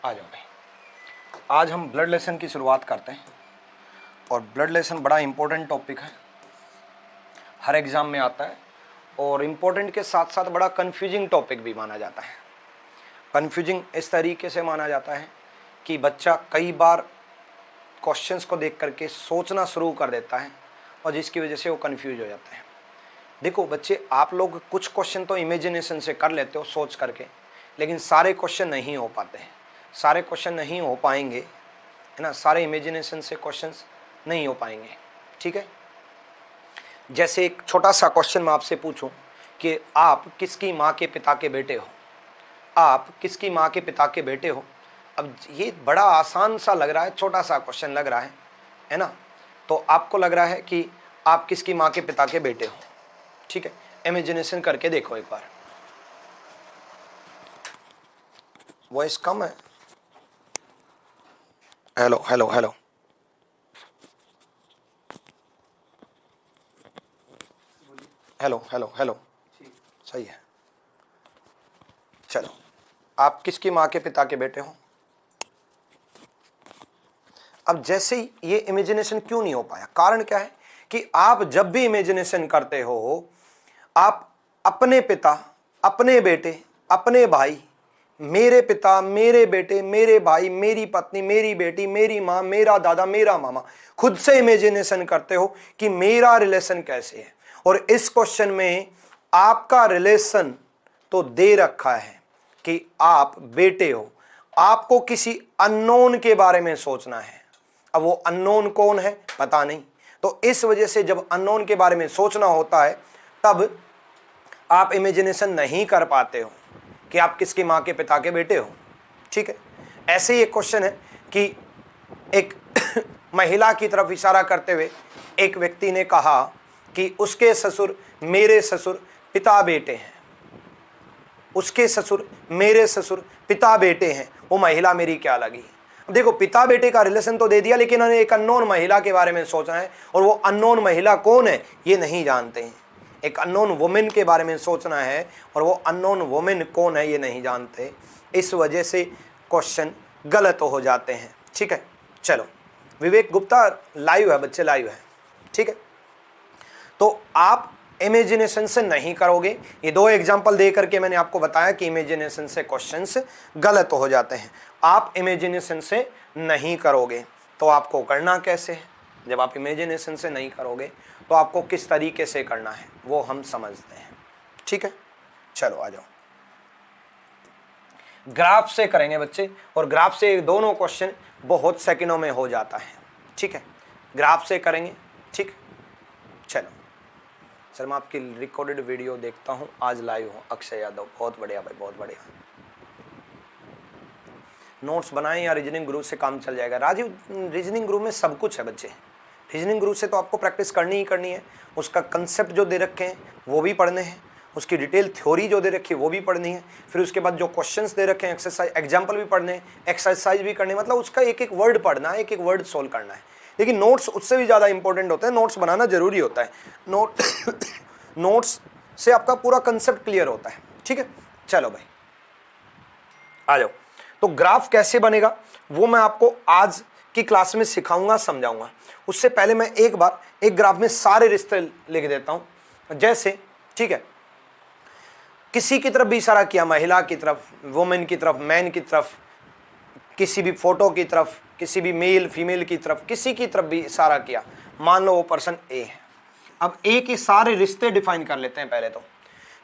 आ जाओ भाई। आज हम ब्लड लेसन की शुरुआत करते हैं और ब्लड लेसन बड़ा इंपॉर्टेंट टॉपिक है, हर एग्ज़ाम में आता है और इम्पोर्टेंट के साथ साथ बड़ा कन्फ्यूजिंग टॉपिक भी माना जाता है। कन्फ्यूजिंग इस तरीके से माना जाता है कि बच्चा कई बार क्वेश्चंस को देख करके सोचना शुरू कर देता है और जिसकी वजह से वो कन्फ्यूज हो जाता है। देखो बच्चे, आप लोग कुछ क्वेश्चन तो इमेजिनेशन से कर लेते हो सोच करके, लेकिन सारे क्वेश्चन नहीं हो पाते हैं, सारे क्वेश्चन नहीं हो पाएंगे, है ना। सारे इमेजिनेशन से क्वेश्चंस नहीं हो पाएंगे, ठीक है। जैसे एक छोटा सा क्वेश्चन मैं आपसे पूछूं कि आप किसकी माँ के पिता के बेटे हो, आप किसकी माँ के पिता के बेटे हो। अब ये बड़ा आसान सा लग रहा है, छोटा सा क्वेश्चन लग रहा है ना। तो आपको लग रहा है कि आप किसकी माँ के पिता के बेटे हो, ठीक है। इमेजिनेशन करके देखो एक बार। वॉइस कम है। Hello hello hello, hello hello hello, सही है। चलो, आप किसकी माँ के पिता के बेटे हो। अब जैसे ही ये इमेजिनेशन क्यों नहीं हो पाया, कारण क्या है कि आप जब भी इमेजिनेशन करते हो, आप अपने पिता, अपने बेटे, अपने भाई, मेरे पिता, मेरे बेटे, मेरे भाई, मेरी पत्नी, मेरी बेटी, मेरी माँ, मेरा दादा, मेरा मामा, खुद से इमेजिनेशन करते हो कि मेरा रिलेशन कैसे है। और इस क्वेश्चन में आपका रिलेशन तो दे रखा है कि आप बेटे हो, आपको किसी अननोन के बारे में सोचना है। अब वो अननोन कौन है पता नहीं, तो इस वजह से जब अननोन के बारे में सोचना होता है तब आप इमेजिनेशन नहीं कर पाते हो कि आप किसकी माँ के पिता के बेटे हो, ठीक है। ऐसे ही एक क्वेश्चन है कि एक महिला की तरफ इशारा करते हुए एक व्यक्ति ने कहा कि उसके ससुर मेरे ससुर पिता बेटे हैं, उसके ससुर मेरे ससुर पिता बेटे हैं, वो महिला मेरी क्या लगी। देखो, पिता बेटे का रिलेशन तो दे दिया, लेकिन उन्होंने एक अननोन महिला के बारे में सोचा है और वो अननोन महिला कौन है ये नहीं जानते हैं। एक अननोन वुमेन के बारे में सोचना है और वो अननोन वुमेन कौन है ये नहीं जानते, इस वजह से क्वेश्चन गलत हो जाते हैं, ठीक है। चलो, विवेक गुप्ता लाइव है, बच्चे लाइव है, ठीक है। तो आप इमेजिनेशन से नहीं करोगे। ये दो एग्जाम्पल दे करके मैंने आपको बताया कि इमेजिनेशन से क्वेश्चंस गलत हो जाते हैं। आप इमेजिनेशन से नहीं करोगे तो आपको करना कैसे है। जब आप इमेजिनेशन से नहीं करोगे तो आपको किस तरीके से करना है वो हम समझते हैं, ठीक है। चलो आ जाओ, ग्राफ से करेंगे बच्चे, और ग्राफ से दोनों क्वेश्चन बहुत सेकंडों में हो जाता है, ठीक है। ग्राफ से करेंगे, ठीक। चलो सर, मैं आपकी रिकॉर्डेड वीडियो देखता हूँ, आज लाइव हूँ। अक्षय यादव, बहुत बढ़िया भाई, बहुत बढ़िया। नोट्स बनाएं या रीजनिंग ग्रुप से काम चल जाएगा। राजीव, रीजनिंग ग्रुप में सब कुछ है बच्चे। रीजनिंग ग्रुप से तो आपको प्रैक्टिस करनी ही करनी है। उसका कंसेप्ट जो दे रखे हैं वो भी पढ़ने हैं, उसकी डिटेल थ्योरी जो दे रखी है वो भी पढ़नी है, फिर उसके बाद जो क्वेश्चंस दे रखे हैं, एक्सरसाइज एग्जाम्पल भी पढ़ने हैं, एक्सरसाइज भी करने, मतलब उसका एक एक वर्ड पढ़ना है, एक एक वर्ड सोल्व करना है। लेकिन नोट्स उससे भी ज़्यादा इंपॉर्टेंट होता है, नोट्स बनाना जरूरी होता है। नोट्स से आपका पूरा कंसेप्ट क्लियर होता है, ठीक है। चलो भाई आ जाओ। तो ग्राफ कैसे बनेगा वो मैं आपको आज की क्लास में सिखाऊंगा, समझाऊंगा। उससे पहले मैं एक बार एक ग्राफ में सारे रिश्ते लिख देता हूं। जैसे, ठीक है, किसी की तरफ भी इशारा किया, महिला की तरफ, वुमेन की तरफ, मैन की तरफ, किसी भी फोटो की तरफ, किसी भी मेल फीमेल की तरफ, किसी की तरफ भी इशारा किया, मान लो वो पर्सन ए है। अब ए के सारे रिश्ते डिफाइन कर लेते हैं। पहले तो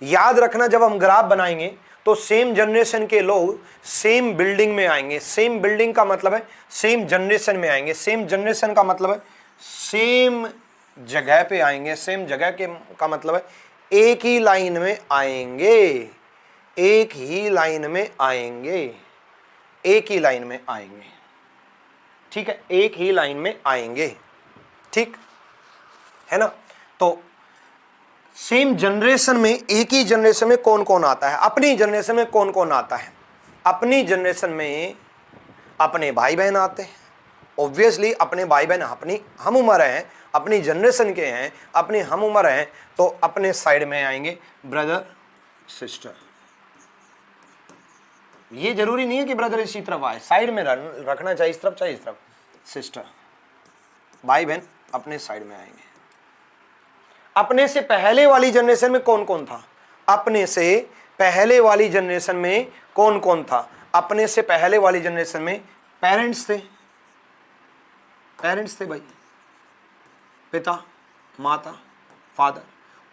याद रखना, जब हम ग्राफ बनाएंगे तो सेम जनरेशन के लोग सेम बिल्डिंग में आएंगे। सेम बिल्डिंग का मतलब है सेम जनरेशन में आएंगे। सेम जनरेशन का मतलब है सेम जगह पे आएंगे। सेम जगह के का मतलब है एक ही लाइन में आएंगे, एक ही लाइन में आएंगे, एक ही लाइन में आएंगे, ठीक है, एक ही लाइन में आएंगे, ठीक है ना। तो सेम जनरेशन में, एक ही जनरेशन में कौन कौन आता है, अपनी जनरेशन में कौन कौन आता है। अपनी जनरेशन में अपने भाई बहन आते हैं, ऑब्वियसली अपने भाई बहन अपनी हम उम्र हैं, अपनी जनरेशन के हैं, अपनी हम उम्र हैं, तो अपने साइड में आएंगे ब्रदर सिस्टर, ये जरूरी नहीं है कि ब्रदर इसी तरफ आए, साइड में रखना चाहिए, इस तरफ चाहे इस तरफ। सिस्टर, भाई बहन अपने साइड में आएंगे। अपने से पहले वाली जनरेशन में कौन कौन था? अपने से पहले वाली जनरेशन में कौन कौन था? अपने से पहले वाली जनरेशन में पेरेंट्स थे, पेरेंट्स थे भाई, पिता, माता, फादर।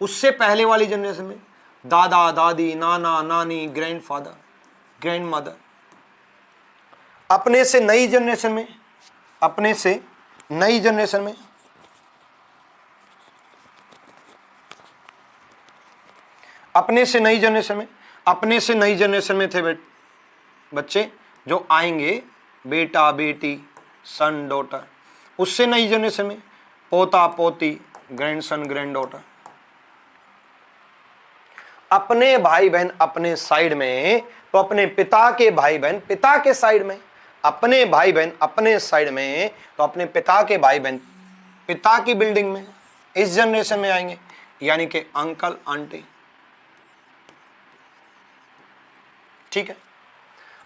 उससे पहले वाली जनरेशन में दादा, दादी, नाना, नानी, ग्रैंडफादर, ग्रैंड मदर। अपने से नई जनरेशन में, अपने से नई जनरेशन में अपने से नई जनरेशन में अपने से नई जनरेशन में थे बच्चे जो आएंगे, बेटा, बेटी, सन, डॉटर। उससे नई जनरेशन में पोता, पोती, ग्रैंडसन, ग्रैंड डॉटर। अपने भाई बहन अपने साइड में, तो अपने पिता के भाई बहन पिता के साइड में। अपने भाई बहन अपने साइड में, तो अपने पिता के भाई बहन पिता की बिल्डिंग में, इस जनरेशन में आएंगे, यानी कि अंकल, आंटी। ठीक है।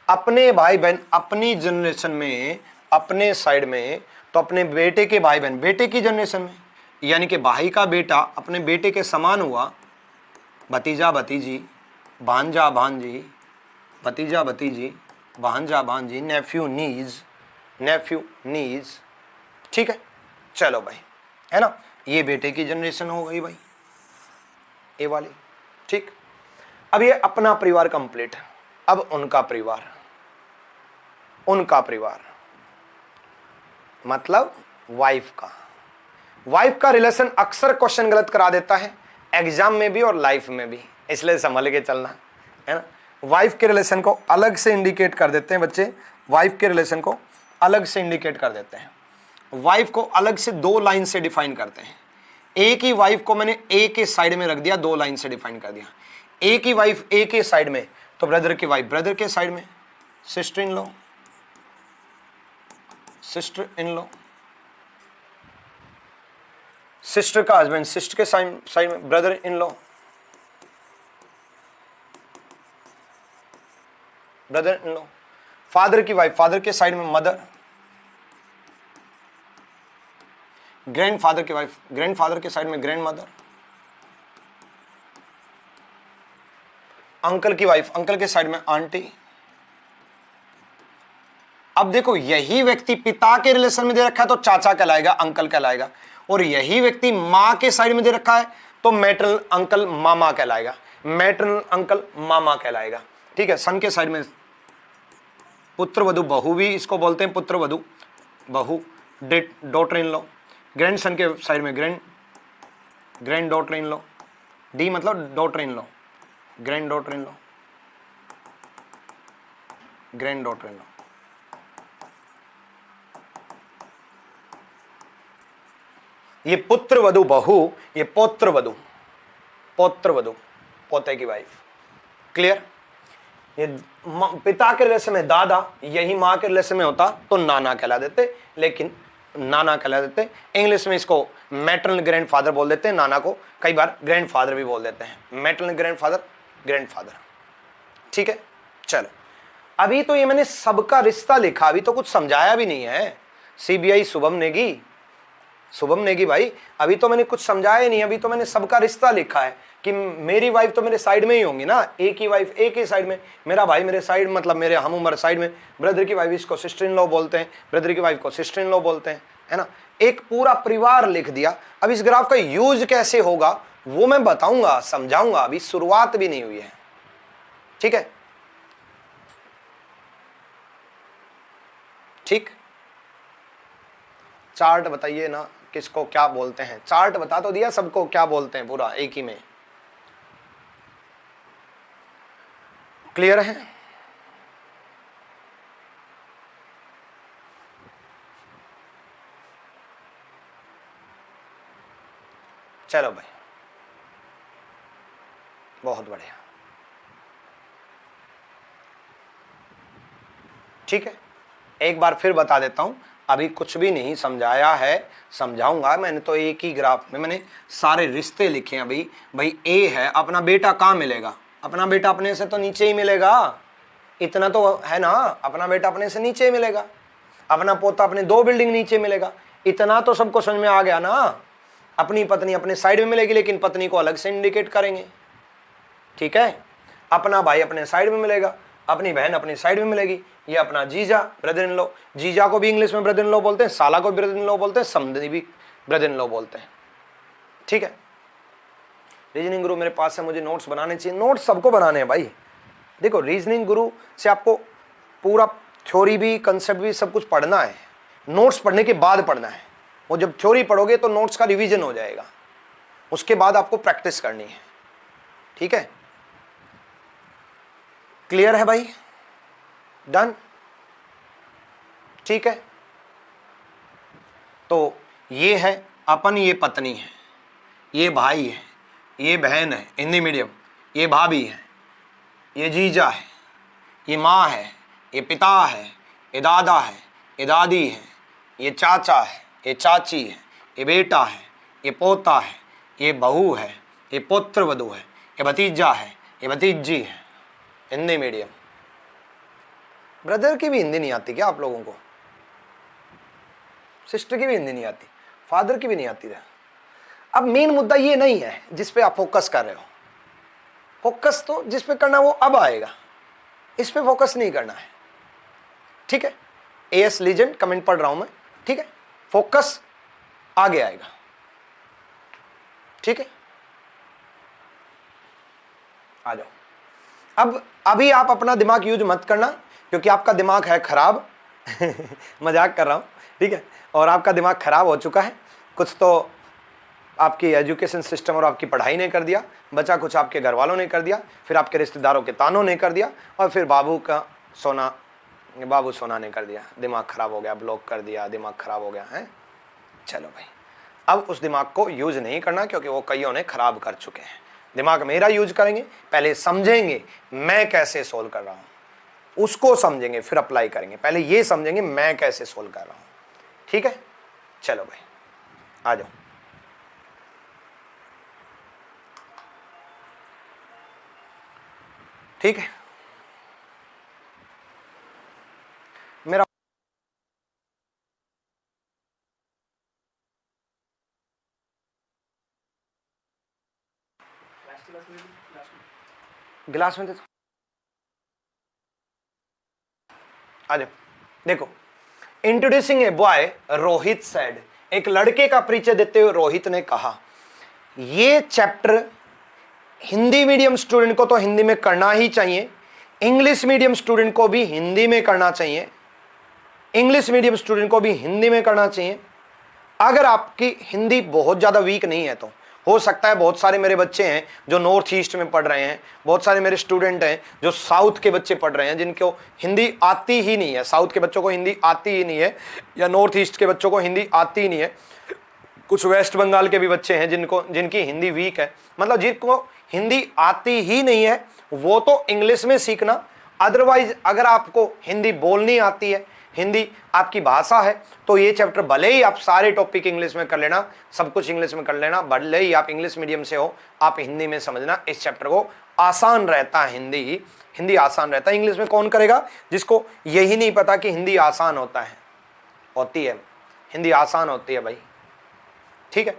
अपने भाई बहन अपनी जनरेशन में, अपने साइड में, तो अपने बेटे के भाई बहन बेटे की जनरेशन में, यानी कि भाई का बेटा अपने बेटे के समान हुआ। भतीजा, भतीजी, भांजा, भांजी, भतीजा, भतीजी, भांजा, भांजी, नेफ्यू, नीज, नेफ्यू, नीज। ठीक है, चलो भाई, है ना। ये बेटे की जनरेशन हो गई भाई, ये वाली। ठीक, अब ये अपना परिवार कंप्लीट। अब उनका परिवार, उनका परिवार मतलब वाइफ का। वाइफ का रिलेशन अक्सर क्वेश्चन गलत करा देता है, एग्जाम में भी और लाइफ में भी, इसलिए संभल के चलना, है ना। वाइफ के रिलेशन को अलग से इंडिकेट कर देते हैं बच्चे, वाइफ के रिलेशन को अलग से इंडिकेट कर देते हैं। वाइफ को अलग से 2 लाइन से डिफाइन करते हैं। एक ही वाइफ को मैंने ए के साइड में रख दिया, 2 लाइन से डिफाइन कर दिया। एक ही वाइफ ए के साइड में, तो ब्रदर की वाइफ ब्रदर के साइड में, sister in law, sister in law, sister का हस्बैंड सिस्टर के साइड में, brother in law, brother in law. Father की वाइफ फादर के साइड में, मदर। ग्रैंडफादर की वाइफ ग्रैंडफादर के साइड में, ग्रैंड मदर। अंकल की वाइफ अंकल के साइड में, आंटी। अब देखो, यही व्यक्ति पिता के रिलेशन में दे रखा है तो चाचा कहलाएगा, अंकल कहलाएगा, और यही व्यक्ति मां के साइड में दे रखा है तो मैटरनल अंकल, मामा कहलाएगा, मैटरनल अंकल, मामा कहलाएगा। ठीक है। सन के साइड में पुत्र वधु, बहू भी इसको बोलते हैं, पुत्र वधु, बहू, daughter in law. Grandson के साइड में granddaughter in law, D मतलब daughter in law, granddaughter in law, granddaughter in law. ये पुत्र वधु बहू, ये पौत्र वधु, पौत्र वधु, पोते की वाइफ। क्लियर। ये पिता के रिलेशन में दादा, यही मां के रिलेशन में होता तो नाना कहला देते, लेकिन नाना कहला देते। इंग्लिश में इसको मैटरनल ग्रैंडफादर बोल देते हैं, नाना को कई बार ग्रैंडफादर भी बोल देते हैं, मैटरनल ग्रैंडफादर, ग्रैंडफादर। ठीक है। चलो, अभी तो ये मैंने सबका रिश्ता लिखा, अभी तो कुछ समझाया भी नहीं है। सीबीआई शुभम नेगी भाई, अभी तो मैंने कुछ समझाया नहीं, अभी तो मैंने सबका रिश्ता लिखा है कि मेरी वाइफ तो मेरे साइड में ही होंगी ना, एक ही वाइफ एक ही साइड में, मेरा भाई मेरे साइड मतलब मेरे हम उम्र साइड में, ब्रदर की वाइफ इसको सिस्टर इन लॉ बोलते हैं, ब्रदर की वाइफ को सिस्टर इन लॉ बोलते हैं, है ना। एक पूरा परिवार लिख दिया। अब इस ग्राफ का यूज कैसे होगा वो मैं बताऊंगा, समझाऊंगा, अभी शुरुआत भी नहीं हुई है। ठीक है, ठीक। चार्ट बताइए ना, किसको क्या बोलते हैं, चार्ट बता तो दिया सबको क्या बोलते हैं, पूरा एक ही में। क्लियर है। चलो भाई, बहुत बढ़िया। ठीक है, एक बार फिर बता देता हूं, अभी कुछ भी नहीं समझाया है, समझाऊंगा। मैंने तो एक ही ग्राफ में मैंने सारे रिश्ते लिखे हैं। भाई ए है, अपना बेटा कहाँ मिलेगा, अपना बेटा अपने से तो नीचे ही मिलेगा, इतना तो है ना, अपना बेटा अपने से नीचे मिलेगा, अपना पोता अपने 2 बिल्डिंग नीचे मिलेगा, इतना तो सबको समझ में आ गया ना। अपनी पत्नी अपने साइड में मिलेगी, लेकिन पत्नी को अलग से इंडिकेट करेंगे, ठीक है। अपना भाई अपने साइड में मिलेगा, अपनी बहन अपनी साइड में मिलेगी। ये अपना जीजा, ब्रदर इन लॉ, जीजा को भी इंग्लिश में ब्रदर इन लॉ बोलते हैं, साला को भी ब्रदर इन लॉ बोलते हैं, समधी भी ब्रदर इन लॉ बोलते हैं, ठीक है। रीजनिंग गुरु मेरे पास है, मुझे नोट्स बनाने चाहिए। नोट्स सबको बनाने हैं भाई। देखो रीजनिंग गुरु से आपको पूरा थ्योरी भी कंसेप्ट भी सब कुछ पढ़ना है, नोट्स पढ़ने के बाद पढ़ना है। वो जब थ्योरी पढ़ोगे तो नोट्स का रिवीजन हो जाएगा, उसके बाद आपको प्रैक्टिस करनी है, ठीक है। क्लियर है भाई? डन, ठीक है। तो ये है अपन, ये पत्नी है, ये भाई है, ये बहन है हिंदी मीडियम, ये भाभी है, ये जीजा है, ये माँ है, ये पिता है, ये दादा है, ये दादी है, ये चाचा है, ये चाची है, ये बेटा है, ये पोता है, ये बहू है, ये पुत्र वधू है, ये भतीजा है, ये भतीजी है। हिंदी मीडियम। ब्रदर की भी हिंदी नहीं आती क्या आप लोगों को? सिस्टर की भी हिंदी नहीं आती, फादर की भी नहीं आती है। अब मेन मुद्दा ये नहीं है जिस पे आप फोकस कर रहे हो, फोकस तो जिस पे करना वो अब आएगा, इस पे फोकस नहीं करना है, ठीक है। एएस लीजेंड कमेंट पढ़ रहा हूं मैं, ठीक है। फोकस आगे आएगा, ठीक है। आ जाओ। अब अभी आप अपना दिमाग यूज मत करना, क्योंकि आपका दिमाग है खराब मजाक कर रहा हूं, ठीक है। और आपका दिमाग खराब हो चुका है, कुछ तो आपकी एजुकेशन सिस्टम और आपकी पढ़ाई ने कर दिया, बचा कुछ आपके घर वालों ने कर दिया, फिर आपके रिश्तेदारों के तानों ने कर दिया, और फिर बाबू सोना ने कर दिया। दिमाग खराब हो गया, ब्लॉक कर दिया, दिमाग खराब हो गया है। चलो भाई, अब उस दिमाग को यूज नहीं करना, क्योंकि वो कईयों ने खराब कर चुके हैं। दिमाग मेरा यूज करेंगे, पहले समझेंगे मैं कैसे सोल्व कर रहा हूँ, उसको समझेंगे फिर अप्लाई करेंगे। पहले ये समझेंगे मैं कैसे सोल्व कर रहा हूँ, ठीक है। चलो भाई आ जाओ। ठीक है, मेरा गिलास में दे दो, आ जाओ। देखो, introducing a boy, Rohit said, एक लड़के का परिचय देते हुए रोहित ने कहा। ये चैप्टर हिंदी मीडियम स्टूडेंट को तो हिंदी में करना ही चाहिए, इंग्लिश मीडियम स्टूडेंट को भी हिंदी में करना चाहिए, इंग्लिश मीडियम स्टूडेंट को भी हिंदी में करना चाहिए। अगर आपकी हिंदी बहुत ज़्यादा वीक नहीं है तो हो सकता है, बहुत सारे मेरे बच्चे हैं जो नॉर्थ ईस्ट में पढ़ रहे हैं, बहुत सारे मेरे स्टूडेंट हैं जो साउथ के बच्चे पढ़ रहे हैं, जिनको हिंदी आती ही नहीं है, साउथ के बच्चों को हिंदी आती ही नहीं है, या नॉर्थ ईस्ट के बच्चों को हिंदी आती ही नहीं है। कुछ वेस्ट बंगाल के भी बच्चे हैं जिनकी हिंदी वीक है, मतलब जिनको हिंदी आती ही नहीं है, वो तो इंग्लिश में सीखना। अदरवाइज अगर आपको हिंदी बोलनी आती है, हिंदी आपकी भाषा है, तो ये चैप्टर भले ही आप सारे टॉपिक इंग्लिश में कर लेना, सब कुछ इंग्लिश में कर लेना, भले ही आप इंग्लिश मीडियम से हो, आप हिंदी में समझना इस चैप्टर को। आसान रहता है हिंदी आसान रहता है। इंग्लिश में कौन करेगा जिसको यही नहीं पता कि हिंदी आसान होती है, हिंदी आसान होती है भाई, ठीक है।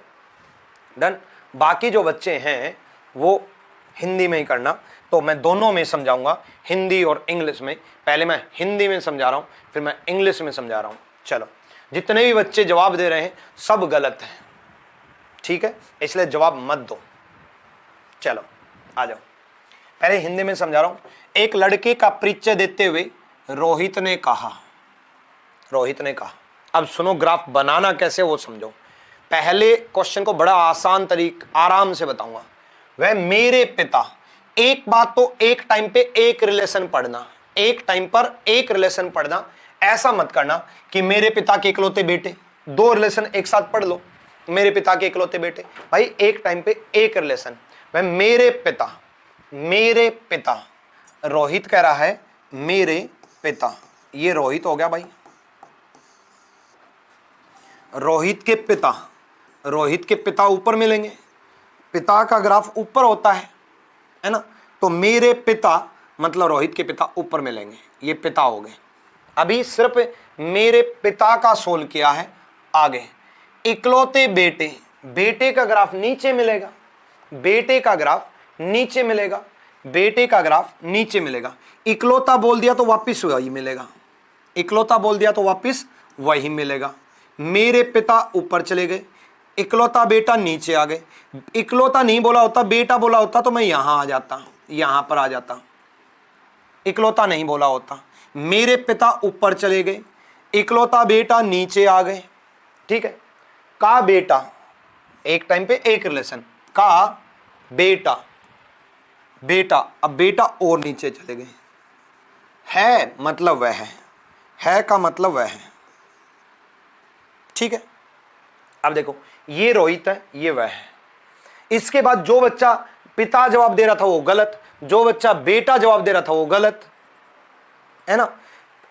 डन। बाकी जो बच्चे हैं वो हिंदी में ही करना, तो मैं दोनों में समझाऊंगा, हिंदी और इंग्लिश में। पहले मैं हिंदी में समझा रहा हूं, फिर मैं इंग्लिश में समझा रहा हूं। चलो, जितने भी बच्चे जवाब दे रहे हैं सब गलत हैं, ठीक है, इसलिए जवाब मत दो। चलो आ जाओ, पहले हिंदी में समझा रहा हूं। एक लड़के का परिचय देते हुए रोहित ने कहा, अब सुनो, ग्राफ बनाना कैसे वो समझो। पहले क्वेश्चन को बड़ा आसान आराम से बताऊंगा। वह मेरे पिता, एक बात तो एक टाइम पे एक रिलेशन पढ़ना, एक टाइम पर एक रिलेशन पढ़ना। ऐसा मत करना कि मेरे पिता के इकलौते बेटे, दो रिलेशन एक साथ पढ़ लो। मेरे पिता के इकलौते बेटे, भाई एक टाइम पे एक रिलेशन। वह मेरे पिता, रोहित कह रहा है मेरे पिता, ये रोहित हो गया भाई, रोहित के पिता ऊपर मिलेंगे, पिता का ग्राफ ऊपर होता है ना। तो मेरे पिता मतलब रोहित के पिता ऊपर मिलेंगे, ये पिता हो गए। अभी सिर्फ मेरे पिता का सोल्व किया है। आगे इकलौते बेटे, बेटे का ग्राफ नीचे मिलेगा, बेटे का ग्राफ नीचे मिलेगा, बेटे का ग्राफ नीचे मिलेगा। इकलौता बोल दिया तो वापिस वही मिलेगा, इकलौता बोल दिया तो वापिस वही मिलेगा। मेरे पिता ऊपर चले गए, इकलौता बेटा नीचे आ गए। इकलौता नहीं बोला होता, बेटा बोला होता तो मैं यहां आ जाता, यहां पर आ जाता। इकलौता नहीं बोला होता। मेरे पिता ऊपर चले गए, इकलौता बेटा नीचे आ गए। ठीक है, का बेटा, एक टाइम पे एक रिलेशन, का बेटा, बेटा, अब बेटा और नीचे चले गए। है मतलब वह है का मतलब वह है। ठीक है, अब देखो ये रोहित है, ये वह है। इसके बाद जो बच्चा पिता जवाब दे रहा था वो गलत, जो बच्चा बेटा जवाब दे रहा था वो गलत, है ना।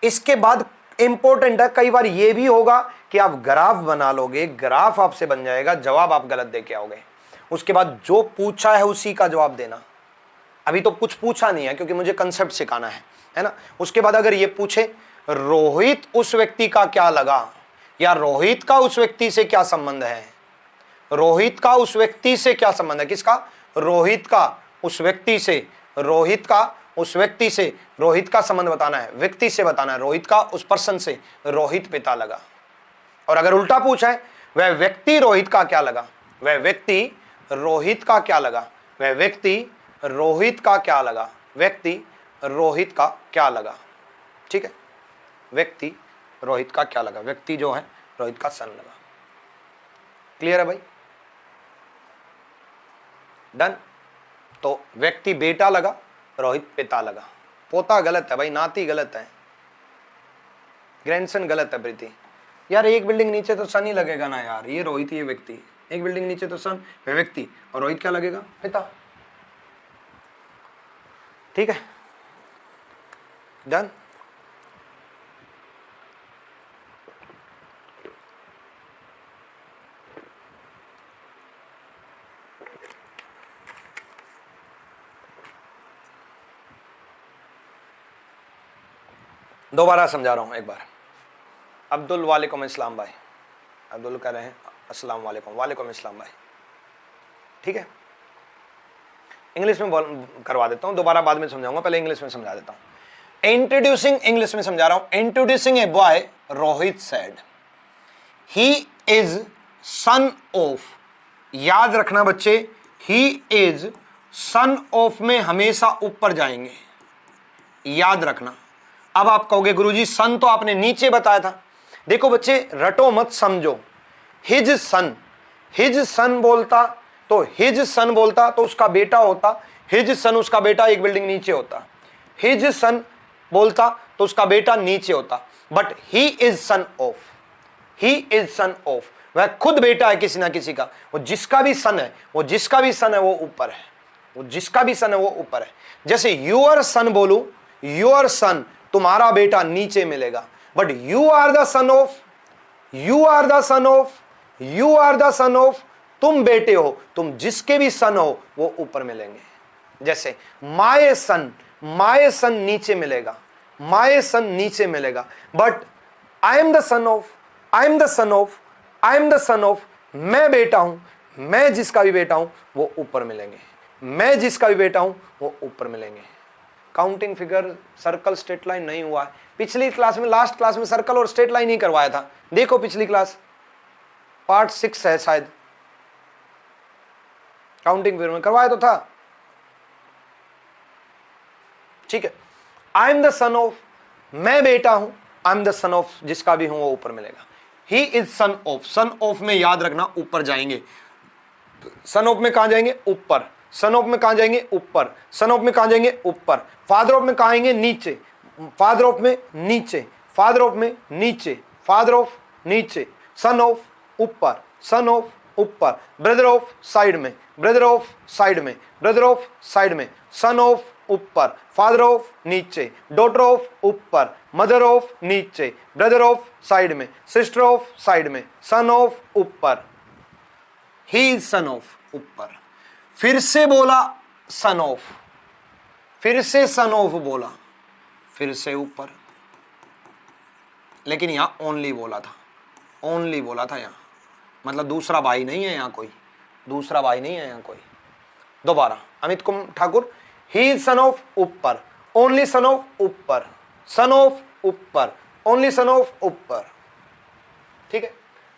इसके बाद इंपॉर्टेंट है, कई बार ये भी होगा कि आप ग्राफ बना लोगे, ग्राफ आपसे बन जाएगा, जवाब आप गलत दे के आओगे। उसके बाद जो पूछा है उसी का जवाब देना। अभी तो कुछ पूछा नहीं है क्योंकि मुझे कंसेप्ट सिखाना है ना। उसके बाद अगर ये पूछे रोहित उस व्यक्ति का क्या लगा, या रोहित का उस व्यक्ति से क्या संबंध है, रोहित का उस व्यक्ति से क्या संबंध है, किसका, रोहित का उस व्यक्ति से, रोहित का उस व्यक्ति से, रोहित का संबंध बताना है, व्यक्ति से बताना है, रोहित का उस पर्सन से, रोहित पिता लगा। और अगर उल्टा पूछा है वह व्यक्ति रोहित का क्या लगा, वह व्यक्ति रोहित का क्या लगा, वह व्यक्ति रोहित का क्या लगा, व्यक्ति रोहित का क्या लगा। ठीक है, व्यक्ति रोहित का क्या लगा, व्यक्ति जो है रोहित का सन लगा। क्लियर है भाई, डन। तो व्यक्ति बेटा लगा, रोहित पिता लगा। पोता गलत है भाई, नाती गलत है, ग्रैंडसन गलत है। प्रीति यार एक बिल्डिंग नीचे तो सन ही लगेगा ना यार, ये रोहित ये व्यक्ति, एक बिल्डिंग नीचे तो सन वे व्यक्ति और रोहित क्या लगेगा, पिता। ठीक है, डन। दोबारा समझा रहा हूं एक बार। अब्दुल वालेकुम इस्लाम भाई, अब्दुल कह रहे हैं अस्सलाम वालेकुम, वालेकुम इस्लाम भाई। ठीक है, इंग्लिश में करवा देता हूं, दोबारा बाद में समझाऊंगा, पहले इंग्लिश में समझा देता हूं। इंट्रोड्यूसिंग, इंग्लिश में समझा रहा हूं। Introducing a boy, Rohit said he is son of, याद रखना बच्चे, ही इज सन ऑफ में हमेशा ऊपर जाएंगे, याद रखना। अब आप कहोगे गुरुजी सन तो आपने नीचे बताया था। देखो बच्चे रटो मत, समझो। हिज सन, हिज सन बोलता तो हिज सन बोलता तो उसका बेटा होता, हिज सन उसका बेटा एक बिल्डिंग नीचे होता। हिज सन बोलता तो उसका बेटा नीचे होता, but he is son of, he is son of, वह खुद बेटा है किसी ना किसी का। वो जिसका भी सन है, वो जिसका भी सन है वो ऊपर है, वो जिसका भी सन है वो ऊपर है। जैसे यूअर सन बोलूं, यूअर सन तुम्हारा बेटा नीचे मिलेगा, but you are the son of, you are the son of, you are the son of, तुम बेटे हो, तुम जिसके भी सन हो वो ऊपर मिलेंगे। जैसे माय सन, माय सन नीचे मिलेगा, माय सन नीचे मिलेगा, but I am the son of, I am the son of, I am the son of, मैं बेटा हूं, मैं जिसका भी बेटा हूं वो ऊपर मिलेंगे, मैं जिसका भी बेटा हूं वो ऊपर मिलेंगे। Counting figure, circle, straight line नहीं हुआ है। पिछली क्लास में, लास्ट क्लास में सर्कल और स्ट्रेट लाइन ही करवाया था। देखो पिछली क्लास पार्ट 6 है शायद, काउंटिंग फिगर में करवाया तो था। ठीक है, I am the son of, मैं बेटा हूं, I am the son of, जिसका भी हूं वो ऊपर मिलेगा। ही is son of, son of में याद रखना ऊपर जाएंगे। सन ऑफ में कहां जाएंगे, ऊपर। सन ऑफ में कहां जाएंगे, ऊपर। सन ऑफ में कहां जाएंगे, ऊपर। फादर ऑफ में कहां आएंगे, नीचे। फादर ऑफ में नीचे, फादर ऑफ में नीचे, फादर ऑफ नीचे। सन ऑफ ऊपर, सन ऑफ ऊपर। ब्रदर ऑफ साइड में, ब्रदर ऑफ साइड में, ब्रदर ऑफ साइड में। सन ऑफ ऊपर, फादर ऑफ नीचे, डॉटर ऑफ ऊपर, मदर ऑफ नीचे, ब्रदर ऑफ साइड में, सिस्टर ऑफ साइड में, सन ऑफ ऊपर। ही इज सन ऑफ ऊपर। फिर से बोला सन ऑफ, फिर से सन ऑफ बोला, फिर से ऊपर, लेकिन यहां ओनली बोला था, ओनली बोला था यहां, मतलब दूसरा भाई नहीं है यहां कोई, दूसरा भाई नहीं है यहां कोई। दोबारा अमित कुमार ठाकुर, ही इज सन ऑफ ऊपर, ओनली सन ऑफ ऊपर, सन ऑफ ऊपर, ओनली सन ऑफ ऊपर, ठीक है।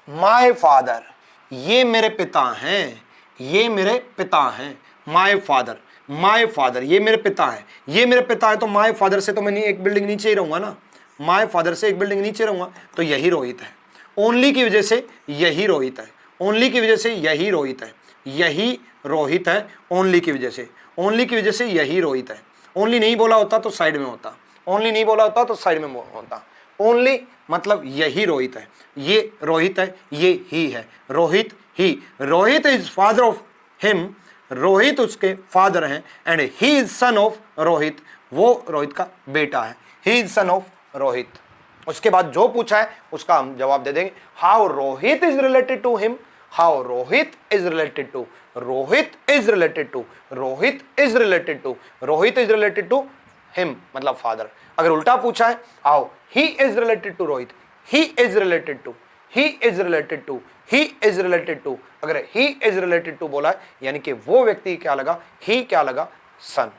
माय फादर, ये मेरे पिता हैं, ये मेरे पिता हैं, माय फादर, माय फादर, ये मेरे पिता है, ये मेरे पिता है, तो माय फादर से तो मैं एक बिल्डिंग नीचे ही रहूंगा ना, माय फादर से एक बिल्डिंग नीचे रहूंगा, तो यही रोहित है। ओनली की वजह से यही रोहित है, ओनली की वजह से यही रोहित है, यही रोहित है, ओनली की वजह से, ओनली की वजह से यही रोहित है। ओनली नहीं बोला होता तो साइड में होता, ओनली नहीं बोला होता तो साइड में होता, ओनली मतलब यही रोहित है, ये रोहित है, ये ही है, रोहित ही, Rohit is father of him, Rohit उसके फादर हैं, and he is son of Rohit, वो रोहित का बेटा है, he is son of Rohit. उसके बाद जो पूछा है उसका हम जवाब दे देंगे। How Rohit is related to him, how Rohit is related to, Rohit is related to, Rohit is related to, Rohit is related to him मतलब फादर। अगर उल्टा पूछा है how he is related to Rohit, he is related to, he is related to, he is related to, अगर he is related to बोला है यानी कि वो व्यक्ति क्या लगा, ही क्या लगा, सन।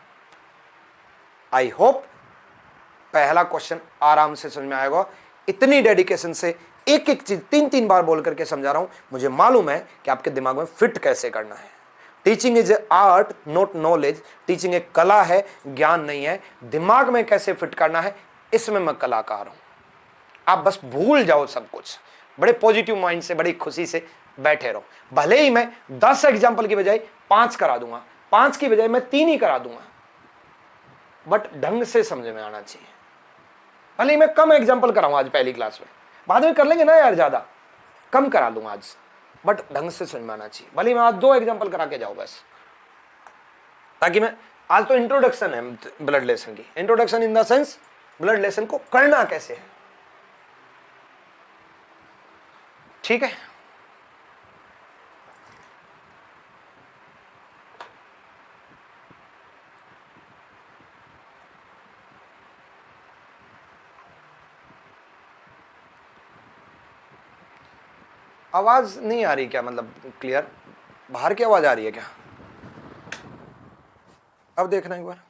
आई होप पहला क्वेश्चन आराम से समझ में आएगा। इतनी डेडिकेशन से एक एक चीज तीन तीन बार बोल करके समझा रहा हूं, मुझे मालूम है कि आपके दिमाग में फिट कैसे करना है। Teaching is a art not knowledge, teaching एक कला है, ज्ञान नहीं है। दिमाग में कैसे फिट करना है इसमें मैं कलाकार हूं। आप बस भूल जाओ सब कुछ, बड़े पॉजिटिव माइंड से, बड़ी खुशी से बैठे रहो। भले ही मैं 10 एग्जाम्पल की बजाय 5 करा दूंगा, 5 की बजाय मैं 3 ही करा दूंगा, बट ढंग से समझ में आना चाहिए। भले ही मैं कम एग्जाम्पल कराऊंगा आज पहली क्लास में, बाद में कर लेंगे ना यार, ज्यादा कम करा लूंगा आज, बट ढंग से समझ में आना चाहिए। भले मैं आज 2 एग्जाम्पल करा के जाऊं बस, ताकि मैं, आज तो इंट्रोडक्शन है ब्लड लेसन की, introduction in the sense blood lesson को करना कैसे है, ठीक है। आवाज नहीं आ रही क्या, मतलब क्लियर, बाहर की आवाज आ रही है क्या? अब देखना एक बार।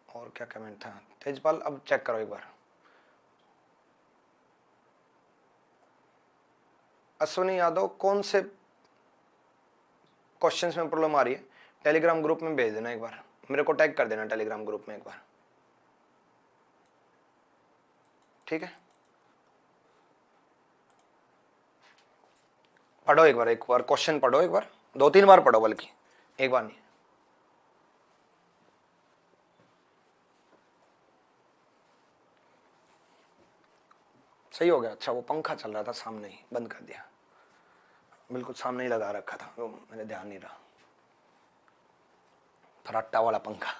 और क्या कमेंट था तेजपाल, अब चेक करो एक बार। अश्विनी यादव, कौन से क्वेश्चंस में प्रॉब्लम आ रही है टेलीग्राम ग्रुप में भेज देना एक बार, मेरे को टैग कर देना टेलीग्राम ग्रुप में एक बार, ठीक है। पढ़ो एक बार क्वेश्चन पढ़ो एक बार, 2-3 बार पढ़ो, बल्कि एक बार नहीं। सही हो गया, अच्छा वो पंखा चल रहा था सामने ही, बंद कर दिया, बिल्कुल सामने ही लगा रखा था, वो मेरे ध्यान नहीं रहा, फराटा वाला पंखा।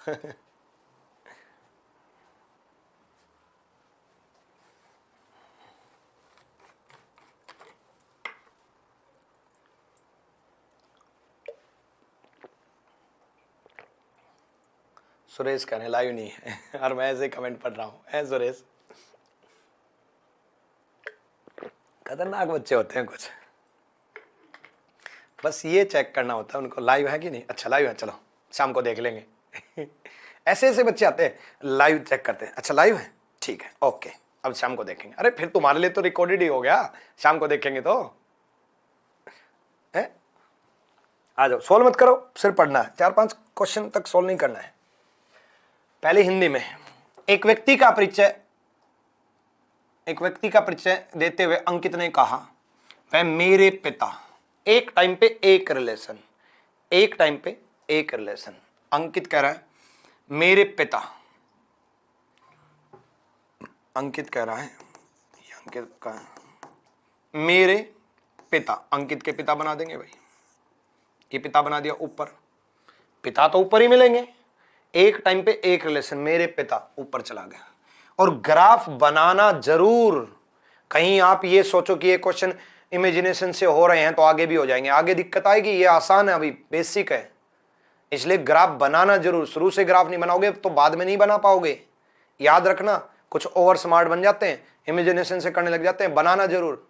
सुरेश कहने लाइव नहीं है और मैं ऐसे कमेंट पढ़ रहा हूँ, है सुरेश, खतरनाक बच्चे होते हैं कुछ, बस ये चेक करना होता है उनको लाइव है कि नहीं। अच्छा लाइव है, चलो शाम को देख लेंगे। ऐसे ऐसे बच्चे आते हैं लाइव चेक करते हैं, अच्छा लाइव है, ठीक है, ओके, अब शाम को देखेंगे। अरे फिर तुम्हारे लिए तो रिकॉर्डेड ही हो गया, शाम को देखेंगे तो है। आ जाओ, सोल्व मत करो, सिर्फ पढ़ना है, 4-5 क्वेश्चन तक सोल्व नहीं करना है। पहले हिंदी में, एक व्यक्ति का परिचय देते हुए अंकित ने कहा, वह मेरे पिता, एक टाइम पे एक रिलेशन, एक टाइम पे एक रिलेशन। अंकित कह रहा है मेरे पिता, अंकित कह रहा है, अंकित का मेरे पिता, अंकित के पिता बना देंगे भाई, ये पिता बना दिया ऊपर, पिता तो ऊपर ही मिलेंगे, एक टाइम पे एक रिलेशन, मेरे पिता ऊपर चला गया। और ग्राफ बनाना जरूर। कहीं आप ये सोचो कि ये क्वेश्चन इमेजिनेशन से हो रहे हैं तो आगे भी हो जाएंगे, आगे दिक्कत आएगी, ये आसान है, अभी बेसिक है। इसलिए ग्राफ बनाना जरूर, शुरू से ग्राफ नहीं बनाओगे तो बाद में नहीं बना पाओगे। याद रखना, कुछ ओवर स्मार्ट बन जाते हैं, इमेजिनेशन से करने लग जाते हैं, बनाना जरूर।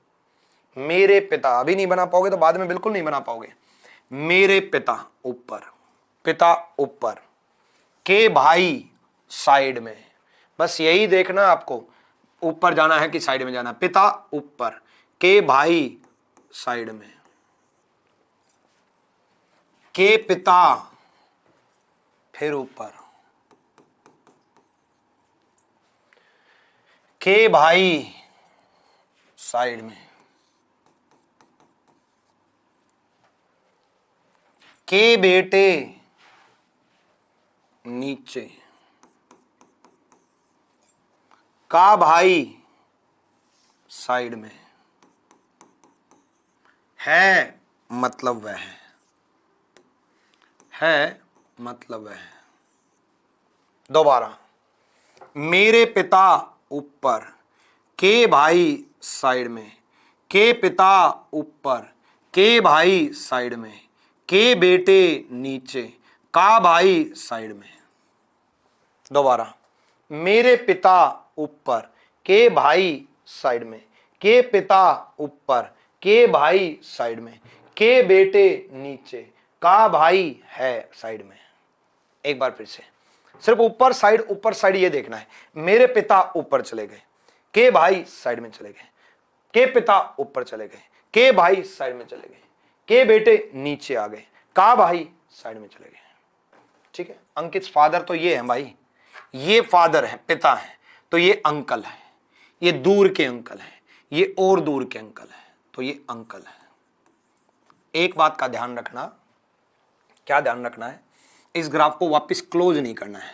मेरे पिता, अभी नहीं बना पाओगे तो बाद में बिल्कुल नहीं बना पाओगे। मेरे पिता ऊपर, पिता ऊपर, के भाई साइड में, बस यही देखना आपको, ऊपर जाना है कि साइड में जाना है। पिता ऊपर, के भाई साइड में, के पिता फिर ऊपर, के भाई साइड में, के बेटे नीचे, का भाई साइड में, है मतलब वह है मतलब वह। दोबारा, मेरे पिता ऊपर, के भाई साइड में, के पिता ऊपर, के भाई साइड में, के बेटे नीचे, का भाई साइड में। दोबारा, मेरे पिता ऊपर, के भाई साइड में, के पिता ऊपर, के भाई साइड में, के बेटे नीचे, का भाई है साइड में। एक बार फिर से, सिर्फ ऊपर साइड ये देखना है। मेरे पिता ऊपर चले गए, के भाई साइड में चले गए, के पिता ऊपर चले गए, के भाई साइड में चले गए, के बेटे नीचे आ गए, का भाई साइड में चले गए। ठीक है, अंकित फादर तो ये है भाई, ये फादर है, पिता है, तो ये अंकल है, ये दूर के अंकल है, ये और दूर के अंकल है, तो ये अंकल है। एक बात का ध्यान रखना, क्या ध्यान रखना है, इस ग्राफ को वापस क्लोज नहीं करना है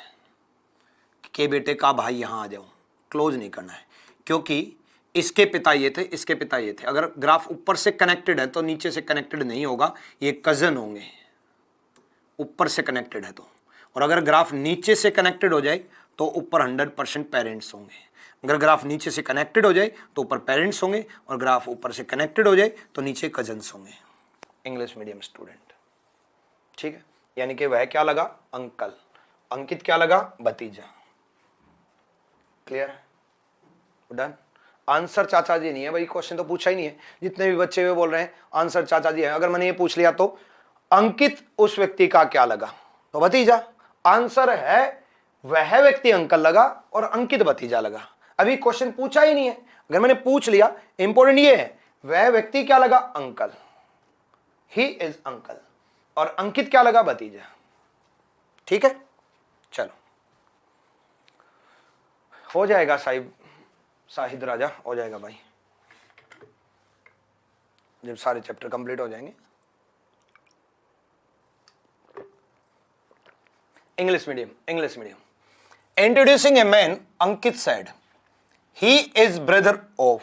कि बेटे का भाई यहां आ जाओ, क्लोज नहीं करना है, क्योंकि इसके पिता ये थे, इसके पिता ये थे। अगर ग्राफ ऊपर से कनेक्टेड है तो नीचे से कनेक्टेड नहीं होगा, ये कजन होंगे, ऊपर से कनेक्टेड है तो। और अगर ग्राफ नीचे से कनेक्टेड हो जाए तो ऊपर 100% पेरेंट्स होंगे। अगर ग्राफ नीचे से कनेक्टेड हो जाए तो ऊपर पेरेंट्स होंगे, और ग्राफ ऊपर से कनेक्टेड हो जाए तो नीचे कजन्स होंगे। इंग्लिश मीडियम स्टूडेंट, ठीक है, यानी कि वह क्या लगा, अंकल, अंकित क्या लगा, भतीजा। Clear, done. आंसर चाचा जी नहीं है भाई, क्वेश्चन तो पूछा ही नहीं है। जितने भी बच्चे हुए बोल रहे हैं आंसर चाचा जी है, अगर मैंने ये पूछ लिया तो अंकित उस व्यक्ति का क्या लगा, तो भतीजा। आंसर है वह व्यक्ति अंकल लगा और अंकित भतीजा लगा। अभी क्वेश्चन पूछा ही नहीं है, अगर मैंने पूछ लिया, इंपॉर्टेंट ये है वह व्यक्ति क्या लगा, अंकल, ही इज अंकल, और अंकित क्या लगा, भतीजा। ठीक है, चलो हो जाएगा साहिब, शाहिद राजा हो जाएगा भाई, जब सारे चैप्टर कंप्लीट हो जाएंगे। English medium. Introducing a man, Ankit said, he is brother of,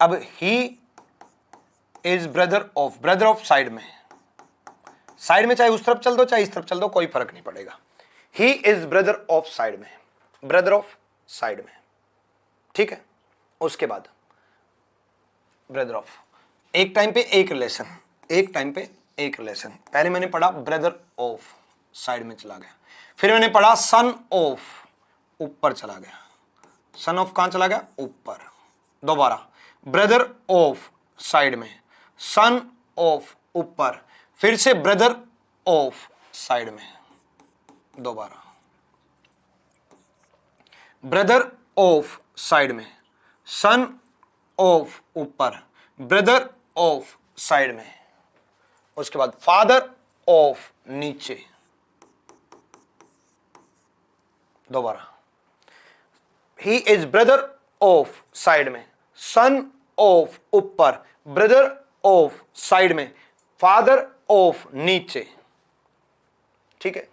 अब he is brother of side में चाहे उस तरफ चल दो चाहे इस तरफ चल दो, कोई फर्क नहीं पड़ेगा। ही इज ब्रदर ऑफ साइड में, ठीक है। उसके बाद ब्रदर ऑफ, एक टाइम पे एक रिलेशन, पहले मैंने पढ़ा ब्रदर ऑफ, साइड में चला गया, फिर मैंने पढ़ा सन ऑफ, ऊपर चला गया, सन ऑफ कहां चला गया, ऊपर। दोबारा ब्रदर ऑफ साइड में, सन ऑफ ऊपर, फिर से ब्रदर ऑफ साइड में, दोबारा ब्रदर ऑफ साइड में, सन ऑफ ऊपर, ब्रदर ऑफ साइड में, उसके बाद फादर ऑफ नीचे, दोबारा ही इज ब्रदर ऑफ साइड में, सन ऑफ ऊपर, ब्रदर ऑफ साइड में, फादर ऑफ नीचे, ठीक है।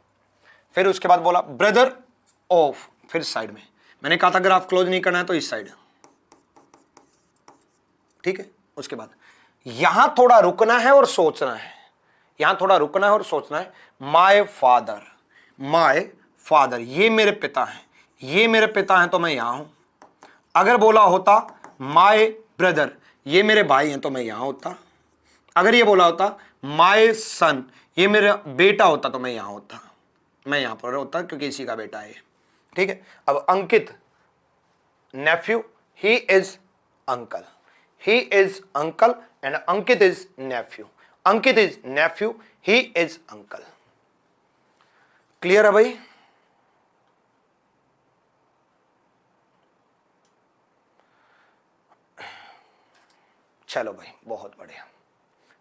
फिर उसके बाद बोला ब्रदर ऑफ, फिर साइड में, मैंने कहा था ग्राफ क्लोज नहीं करना है तो इस साइड, ठीक है। उसके बाद यहां थोड़ा रुकना है और सोचना है, माय फादर, माय फादर, ये मेरे पिता हैं, ये मेरे पिता हैं तो मैं यहां हूं। अगर बोला होता माय ब्रदर, ये मेरे भाई हैं तो मैं यहां होता। अगर ये बोला होता माय सन, ये मेरा बेटा होता तो मैं यहां होता। मैं यहां पर होता क्योंकि इसी का बेटा है ये। ठीक है। अब अंकित nephew, he is uncle, he is uncle and Ankit is nephew, Ankit is nephew, he is uncle। Clear है भाई? चलो भाई बहुत बढ़िया।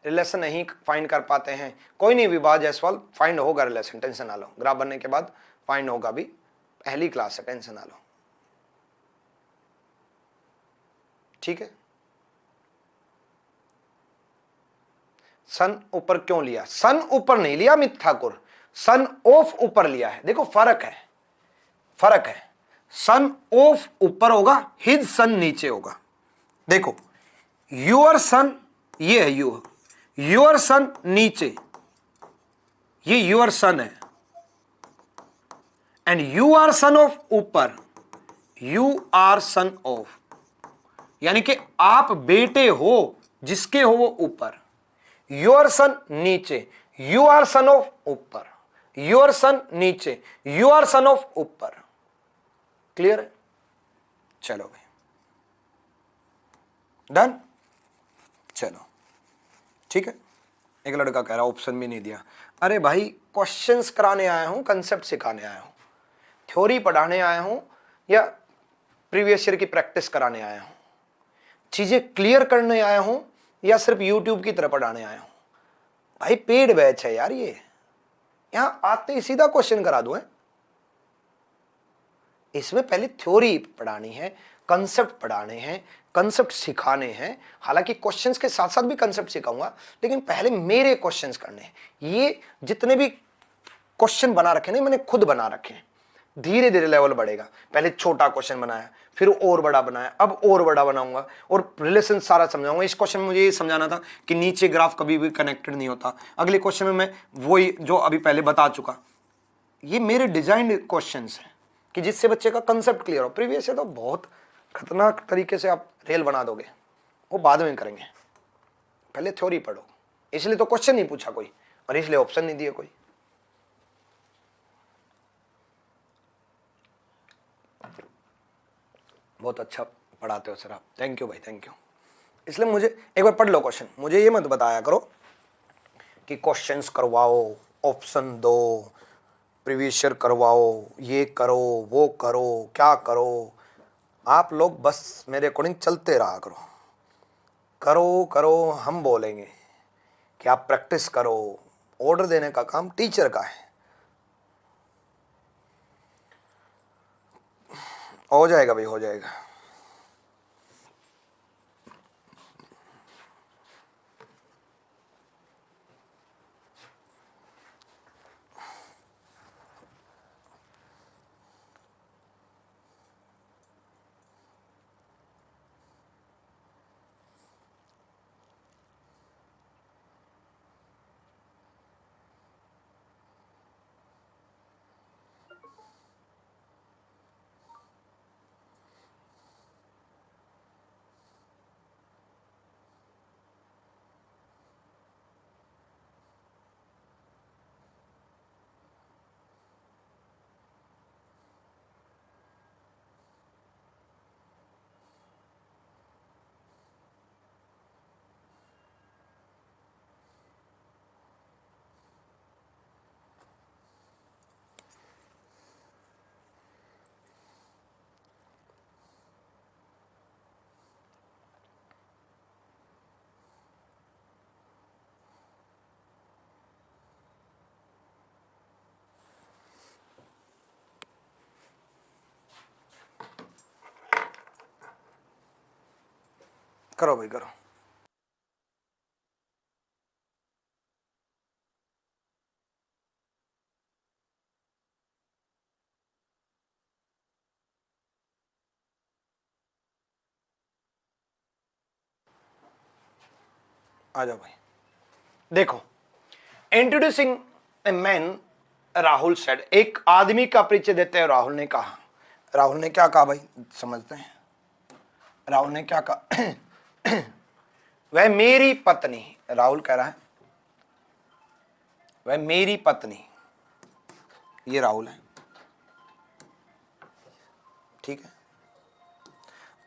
रिलेशन नहीं फाइंड कर पाते हैं, कोई नहीं विभा जायसवाल, फाइंड होगा रिलेशन, टेंशन ना लो। ग्राफ बनने के बाद फाइंड होगा भी, पहली क्लास है, टेंशन ना लो। ठीक है। सन ऊपर क्यों लिया? सन ऊपर नहीं लिया अमित ठाकुर, सन ऑफ ऊपर लिया है। देखो फर्क है, फर्क है। सन ऑफ ऊपर होगा, हिज सन नीचे होगा। देखो यूअर सन, ये है यूअर सन नीचे, ये यूअर सन है, and you are son of ऊपर, यू आर सन ऑफ, यानी कि आप बेटे हो, जिसके हो वो ऊपर। योर सन नीचे, यू आर सन ऑफ ऊपर, योर सन नीचे, यू आर सन ऑफ ऊपर। क्लियर है? चलो भाई डन। चलो ठीक है। एक लड़का कह रहा ऑप्शन भी नहीं दिया। अरे भाई क्वेश्चंस कराने आया हूं, कंसेप्ट सिखाने आया हूं, थ्योरी पढ़ाने आया हूं या प्रीवियस ईयर की प्रैक्टिस कराने आया हूं, चीजें क्लियर करने आया हूं या सिर्फ यूट्यूब की तरह पढ़ाने आया हूं? भाई पेड बैच है यार ये, यहां आते ही सीधा क्वेश्चन करा दूं। इसमें पहले थ्योरी पढ़ानी है, कंसेप्ट पढ़ाने हैं, कंसेप्ट सिखाने हैं। हालांकि क्वेश्चंस के साथ साथ भी कंसेप्ट सिखाऊंगा, लेकिन पहले मेरे क्वेश्चंस करने हैं। ये जितने भी क्वेश्चन बना रखे नहीं, मैंने खुद बना रखे हैं। धीरे धीरे लेवल बढ़ेगा। पहले छोटा क्वेश्चन बनाया, फिर और बड़ा बनाया, अब और बड़ा बनाऊंगा और रिलेशन सारा समझाऊंगा। इस क्वेश्चन में मुझे ये समझाना था कि नीचे ग्राफ कभी भी कनेक्टेड नहीं होता। अगले क्वेश्चन में मैं वही जो अभी पहले बता चुका। ये मेरे डिजाइन क्वेश्चंस हैं कि जिससे बच्चे का कंसेप्ट क्लियर हो। प्रीवियस है तो बहुत खतरनाक तरीके से आप रेल बना दोगे, वो बाद में करेंगे। पहले थ्योरी पढ़ो, इसलिए तो क्वेश्चन नहीं पूछा कोई और इसलिए ऑप्शन नहीं दिए कोई। बहुत अच्छा पढ़ाते हो सर आप, थैंक यू भाई, थैंक यू। इसलिए मुझे एक बार पढ़ लो क्वेश्चन, मुझे ये मत बताया करो कि क्वेश्चंस करवाओ, ऑप्शन दो, प्रीवियस ईयर करवाओ, ये करो वो करो, क्या करो। आप लोग बस मेरे अकॉर्डिंग चलते रहा करो, करो करो, हम बोलेंगे कि आप प्रैक्टिस करो। ऑर्डर देने का काम टीचर का है। हो जाएगा भाई, हो जाएगा। करो भाई करो। आ जाओ भाई। देखो, introducing a man Rahul said, एक आदमी का परिचय देते हैं। राहुल ने कहा, राहुल ने क्या कहा भाई, समझते हैं। राहुल ने क्या कहा? वह मेरी पत्नी, राहुल कह रहा है वह मेरी पत्नी, ये राहुल है, ठीक है।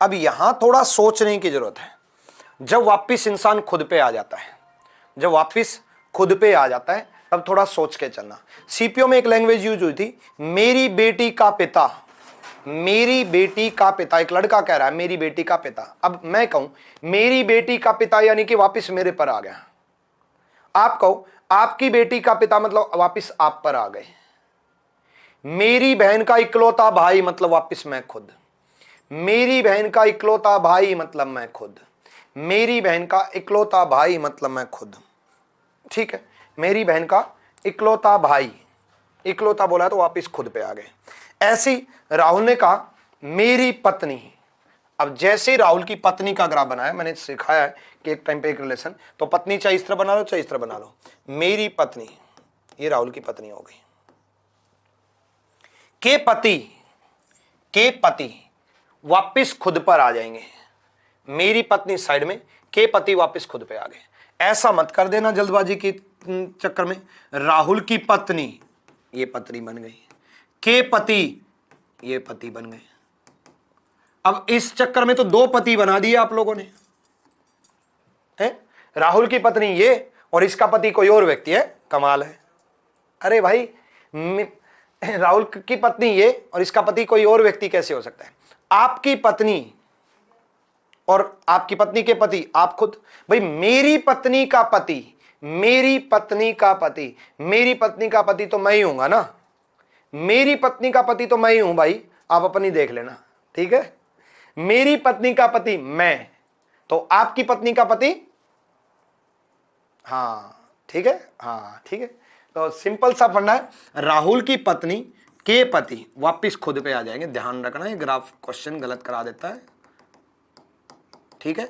अब यहां थोड़ा सोचने की जरूरत है। जब वापिस इंसान खुद पे आ जाता है, जब वापिस खुद पे आ जाता है तब थोड़ा सोच के चलना। सीपीओ में एक लैंग्वेज यूज हुई थी, मेरी बेटी का पिता, मेरी बेटी का पिता। एक लड़का कह रहा है मेरी बेटी का पिता। अब मैं कहूं मेरी बेटी का पिता, यानी कि वापिस मेरे पर आ गया। आप कहो आपकी बेटी का पिता, मतलब वापिस आप पर आ गए। मेरी बहन का इकलौता भाई, मतलब वापिस मैं खुद। मेरी बहन का इकलौता भाई मतलब मैं खुद। मेरी बहन का इकलौता भाई मतलब मैं खुद, ठीक है। मेरी बहन का इकलौता भाई, इकलौता बोला तो वापिस खुद पे आ गए। ऐसी राहुल ने कहा मेरी पत्नी। अब जैसे राहुल की पत्नी का ग्राफ बनाया, मैंने सिखाया है कि एक टाइम पे एक रिलेशन, तो पत्नी चाहे इस तरह बना लो चाहे इस तरह बना लो। मेरी पत्नी, ये राहुल की पत्नी हो गई। के पति वापिस खुद पर आ जाएंगे। मेरी पत्नी साइड में, के पति वापिस खुद पे आ गए। ऐसा मत कर देना जल्दबाजी के चक्कर में। राहुल की पत्नी, ये पत्नी बन गई। के पति, ये पति बन गए। अब इस चक्कर में तो दो पति बना दिए आप लोगों ने, है? राहुल की पत्नी ये और इसका पति कोई और व्यक्ति है, कमाल है। अरे भाई, राहुल की पत्नी ये और इसका पति कोई और व्यक्ति कैसे हो सकता है? आपकी पत्नी और आपकी पत्नी के पति, आप खुद। भाई मेरी पत्नी का पति, मेरी पत्नी का पति, मेरी पत्नी का पति तो मैं ही हूंगा ना। मेरी पत्नी का पति तो मैं ही हूं भाई, आप अपनी देख लेना, ठीक है। मेरी पत्नी का पति मैं, तो आपकी पत्नी का पति, हाँ ठीक है, हाँ ठीक है। तो सिंपल सा फंडा है, राहुल की पत्नी के पति वापिस खुद पे आ जाएंगे। ध्यान रखना, ये ग्राफ क्वेश्चन गलत करा देता है, ठीक है।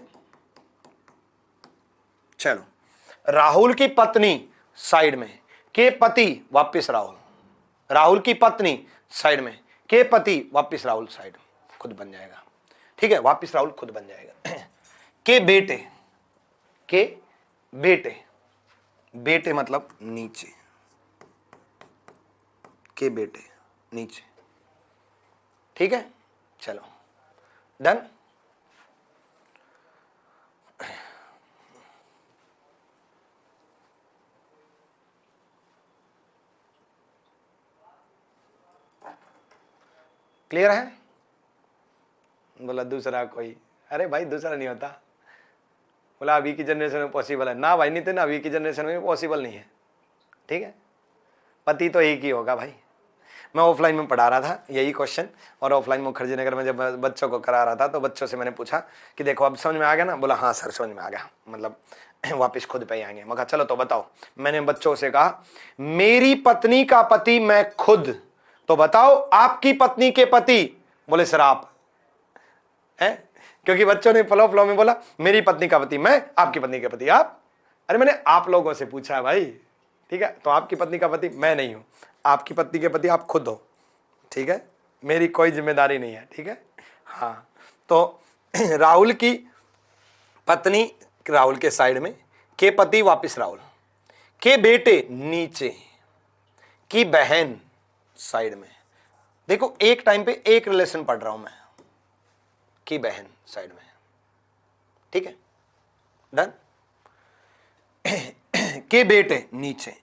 चलो, राहुल की पत्नी साइड में, के पति वापिस राहुल। राहुल की पत्नी साइड में, के पति वापिस राहुल साइड खुद बन जाएगा, ठीक है। वापिस राहुल खुद बन जाएगा। के बेटे, के बेटे, बेटे मतलब नीचे, के बेटे नीचे, ठीक है। चलो डन। क्लियर है? बोला दूसरा कोई, अरे भाई दूसरा नहीं होता। बोला अभी की जनरेशन में पॉसिबल है ना भाई, नहीं तो ना, अभी की जनरेशन में पॉसिबल नहीं है, ठीक है। पति तो एक ही होगा भाई। मैं ऑफलाइन में पढ़ा रहा था यही क्वेश्चन, और ऑफलाइन मुखर्जी नगर में जब बच्चों को करा रहा था तो बच्चों से मैंने पूछा कि देखो अब समझ में आ गया ना? बोला हाँ सर समझ में आ गया, मतलब वापस खुद पे ही आएंगे। मैं कहा चलो तो बताओ। मैंने बच्चों से कहा मेरी पत्नी का पति मैं खुद, तो बताओ आपकी पत्नी के पति। बोले सर आप है, क्योंकि बच्चों ने फ्लो में बोला मेरी पत्नी का पति मैं, आपकी पत्नी के पति आप। अरे मैंने आप लोगों से पूछा भाई, ठीक है। तो आपकी पत्नी का पति मैं नहीं हूं, आपकी पत्नी के पति आप खुद हो, ठीक है। मेरी कोई जिम्मेदारी नहीं है, ठीक है। हाँ, तो राहुल की पत्नी राहुल के साइड में, के पति वापिस राहुल, के बेटे नीचे, की बहन साइड में। देखो एक टाइम पे एक रिलेशन पढ़ रहा हूं मैं, की बहन साइड में, ठीक है। डन। के बेटे नीचे,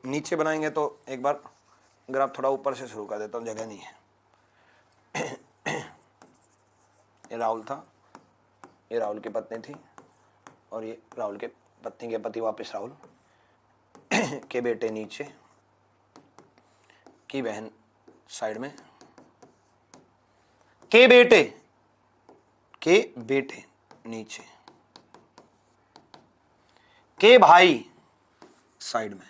नीचे बनाएंगे तो एक बार ग्राफ थोड़ा ऊपर से शुरू कर देता हूं, जगह नहीं है। ये राहुल था, ये राहुल की पत्नी थी, और ये राहुल के पत्नी के पति वापस राहुल। के बेटे नीचे, की बहन साइड में, के बेटे नीचे, के भाई साइड में,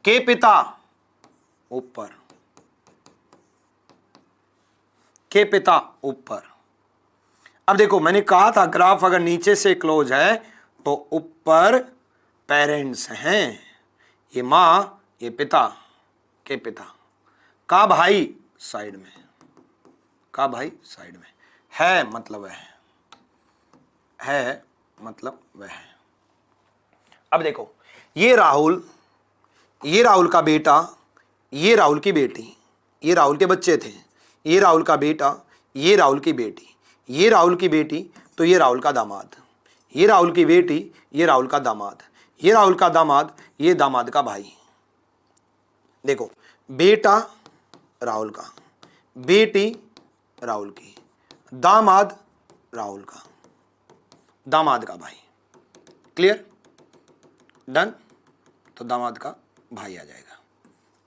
के पिता ऊपर, के पिता ऊपर। अब देखो मैंने कहा था ग्राफ अगर नीचे से क्लोज है तो ऊपर पेरेंट्स हैं, ये माँ, ये पिता के पिता, का भाई साइड में, का भाई साइड में, है मतलब वह है मतलब वह। अब देखो, ये राहुल का बेटा, ये राहुल की बेटी, ये राहुल के बच्चे थे, ये राहुल का बेटा, ये राहुल की बेटी, ये राहुल की बेटी, तो ये राहुल का दामाद, ये राहुल की बेटी, ये राहुल का दामाद, ये राहुल का दामाद, ये दामाद का भाई। देखो, बेटा राहुल का, बेटी राहुल की, दामाद राहुल का, दामाद का भाई। क्लियर? डन? तो दामाद का भाई आ जाएगा,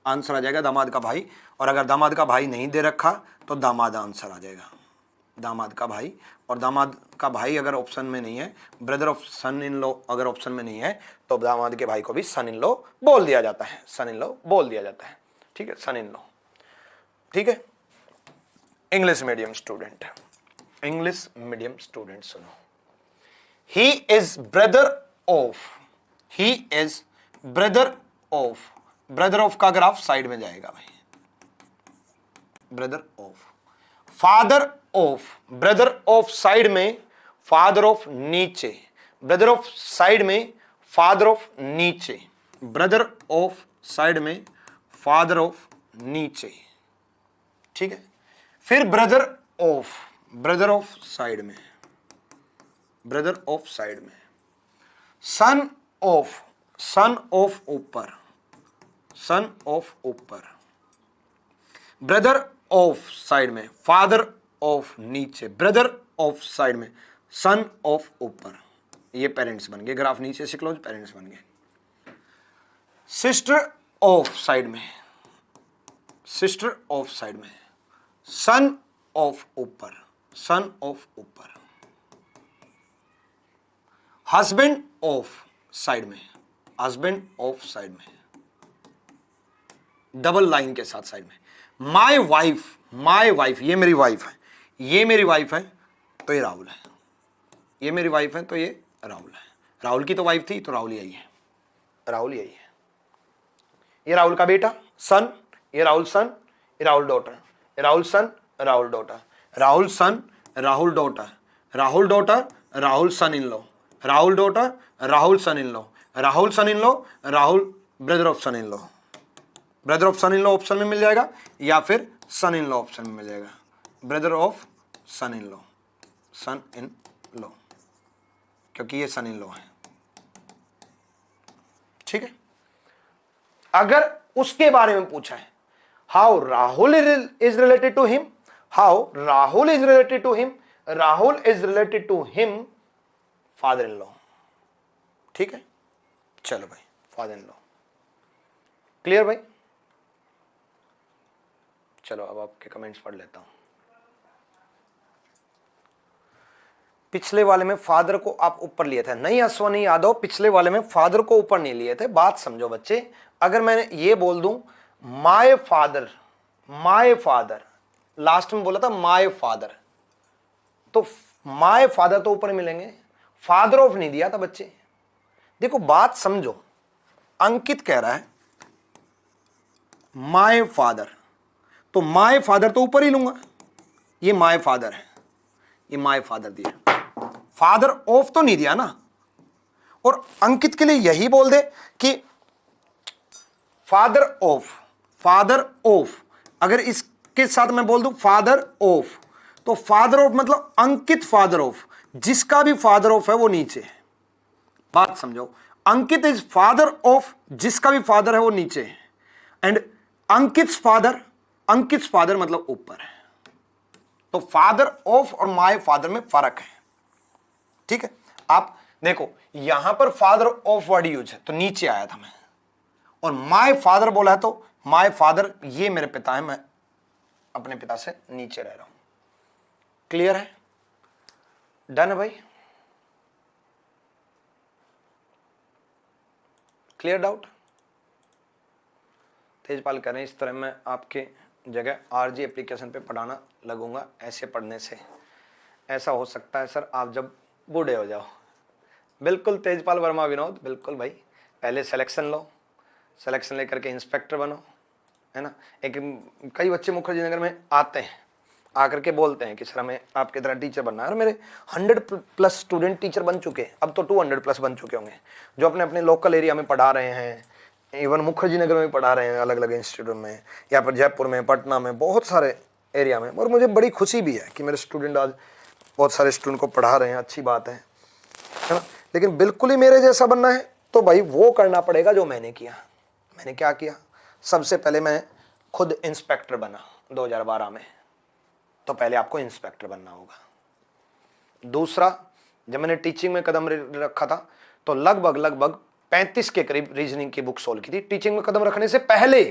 आंसर आ जाएगा दामाद का भाई। और अगर दामाद का भाई नहीं दे रखा तो दामाद आंसर आ जाएगा, दामाद का भाई। और दामाद का भाई अगर ऑप्शन में नहीं है, brother of son in law अगर ऑप्शन में नहीं है, तो दामाद के भाई को भी सन इन लॉ बोल दिया जाता है, सन इन लॉ बोल दिया जाता है। ठीक है, सन इन लॉ। ठीक है, English medium student, English medium student सुनो, he is brother of, he is brother of, brother of का ग्राफ साइड में जाएगा भाई, brother of, father of, brother of side में, फादर ऑफ नीचे, ब्रदर ऑफ साइड में, फादर ऑफ नीचे, brother of side में, फादर ऑफ नीचे। ठीक है, फिर brother of, brother of side में, ब्रदर ऑफ साइड में, सन ऑफ, सन ऑफ ऊपर, सन ऑफ ऊपर, ब्रदर ऑफ साइड में, फादर ऑफ नीचे, ब्रदर ऑफ साइड में, सन ऑफ ऊपर। ये पेरेंट्स बन गए, ग्राफ नीचे से क्लोज, पेरेंट्स बन गए। सिस्टर ऑफ साइड में, सिस्टर ऑफ साइड में, सन ऑफ ऊपर, सन ऑफ ऊपर, हस्बैंड ऑफ साइड में, हस्बैंड ऑफ साइड में, डबल लाइन के साथ साइड में, माय वाइफ, माय वाइफ, ये मेरी वाइफ है, ये मेरी वाइफ है, तो ये राहुल है, ये मेरी वाइफ है, तो ये राहुल है। राहुल की तो वाइफ थी, तो राहुल यही है, राहुल यही है। ये राहुल का बेटा सन, ये राहुल सन, ये राहुल डॉटर, ये Rahul son, Rahul daughter, Rahul son, Rahul daughter, Rahul daughter, Rahul son in law, Rahul daughter, Rahul son in law, Rahul son in law, Rahul brother of son in law, brother of son in law option में मिल जाएगा, या फिर सन इन लॉ ऑप्शन में मिल जाएगा, brother of son in law, son in law, क्योंकि ये सन इन लॉ है। ठीक है, अगर उसके बारे में पूछा है, how Rahul is related to him, how Rahul is related to him, Rahul is related to him father in law. ठीक है, चलो भाई, फादर इन लॉ क्लियर भाई। चलो अब आपके कमेंट्स पढ़ लेता हूं। पिछले वाले में फादर को आप ऊपर लिए थे, नहीं अश्वनी यादव, पिछले वाले में फादर को ऊपर नहीं लिए थे। बात समझो बच्चे, अगर मैंने ये बोल दूं my father, my father, last में बोला था माय फादर, तो माय फादर तो ऊपर मिलेंगे, फादर ऑफ नहीं दिया था बच्चे। देखो बात समझो, अंकित कह रहा है माय फादर, तो माय फादर तो ऊपर ही लूंगा, ये माय फादर है, ये माय फादर दिया, फादर ऑफ तो नहीं दिया ना। और अंकित के लिए यही बोल दे कि फादर ऑफ, फादर ऑफ, अगर इसके साथ मैं बोल दूं फादर ऑफ, तो फादर ऑफ मतलब अंकित फादर ऑफ, जिसका भी फादर ऑफ है वो नीचे है। बात समझो, अंकित इज फादर ऑफ, जिसका भी फादर है वो नीचे है, and Ankit father, Ankit father मतलब ऊपर है। तो फादर ऑफ और माय फादर में फर्क है। ठीक है, आप देखो यहां पर फादर ऑफ वर्ड यूज है तो नीचे आया था मैं, और माय फादर बोला है तो माय फादर ये मेरे पिता है, मैं अपने पिता से नीचे रह रहा हूं। क्लियर है, डन है भाई, क्लियर डाउट। तेजपाल कह रहे हैं इस तरह मैं आपके जगह आरजी एप्लीकेशन पे पढ़ाना लगूंगा, ऐसे पढ़ने से ऐसा हो सकता है सर आप जब बूढ़े हो जाओ। बिल्कुल तेजपाल वर्मा विनोद, बिल्कुल भाई, पहले सिलेक्शन लो, सिलेक्शन लेकर के इंस्पेक्टर बनो, है ना। एक कई बच्चे मुखर्जी नगर में आते हैं, आकर के बोलते हैं कि सर हमें आपकी तरह टीचर बनना है, और मेरे 100+ स्टूडेंट टीचर बन चुके हैं, अब तो 200+ बन चुके होंगे, जो अपने अपने लोकल एरिया में पढ़ा रहे हैं, इवन मुखर्जी नगर में पढ़ा रहे हैं, अलग अलग इंस्टीट्यूट में, या फिर जयपुर में, पटना में, बहुत सारे एरिया में। और मुझे बड़ी खुशी भी है कि मेरे स्टूडेंट आज बहुत सारे स्टूडेंट को पढ़ा रहे हैं, अच्छी बात है ना। लेकिन बिल्कुल ही मेरे जैसा बनना है तो भाई वो करना पड़ेगा जो मैंने किया। मैंने क्या किया, सबसे पहले मैं खुद इंस्पेक्टर बना 2012 में, तो पहले आपको इंस्पेक्टर बनना होगा। दूसरा, जब मैंने टीचिंग में कदम रखा था तो लगभग 35 के करीब रीजनिंग की बुक सोल्व की थी टीचिंग में कदम रखने से पहले।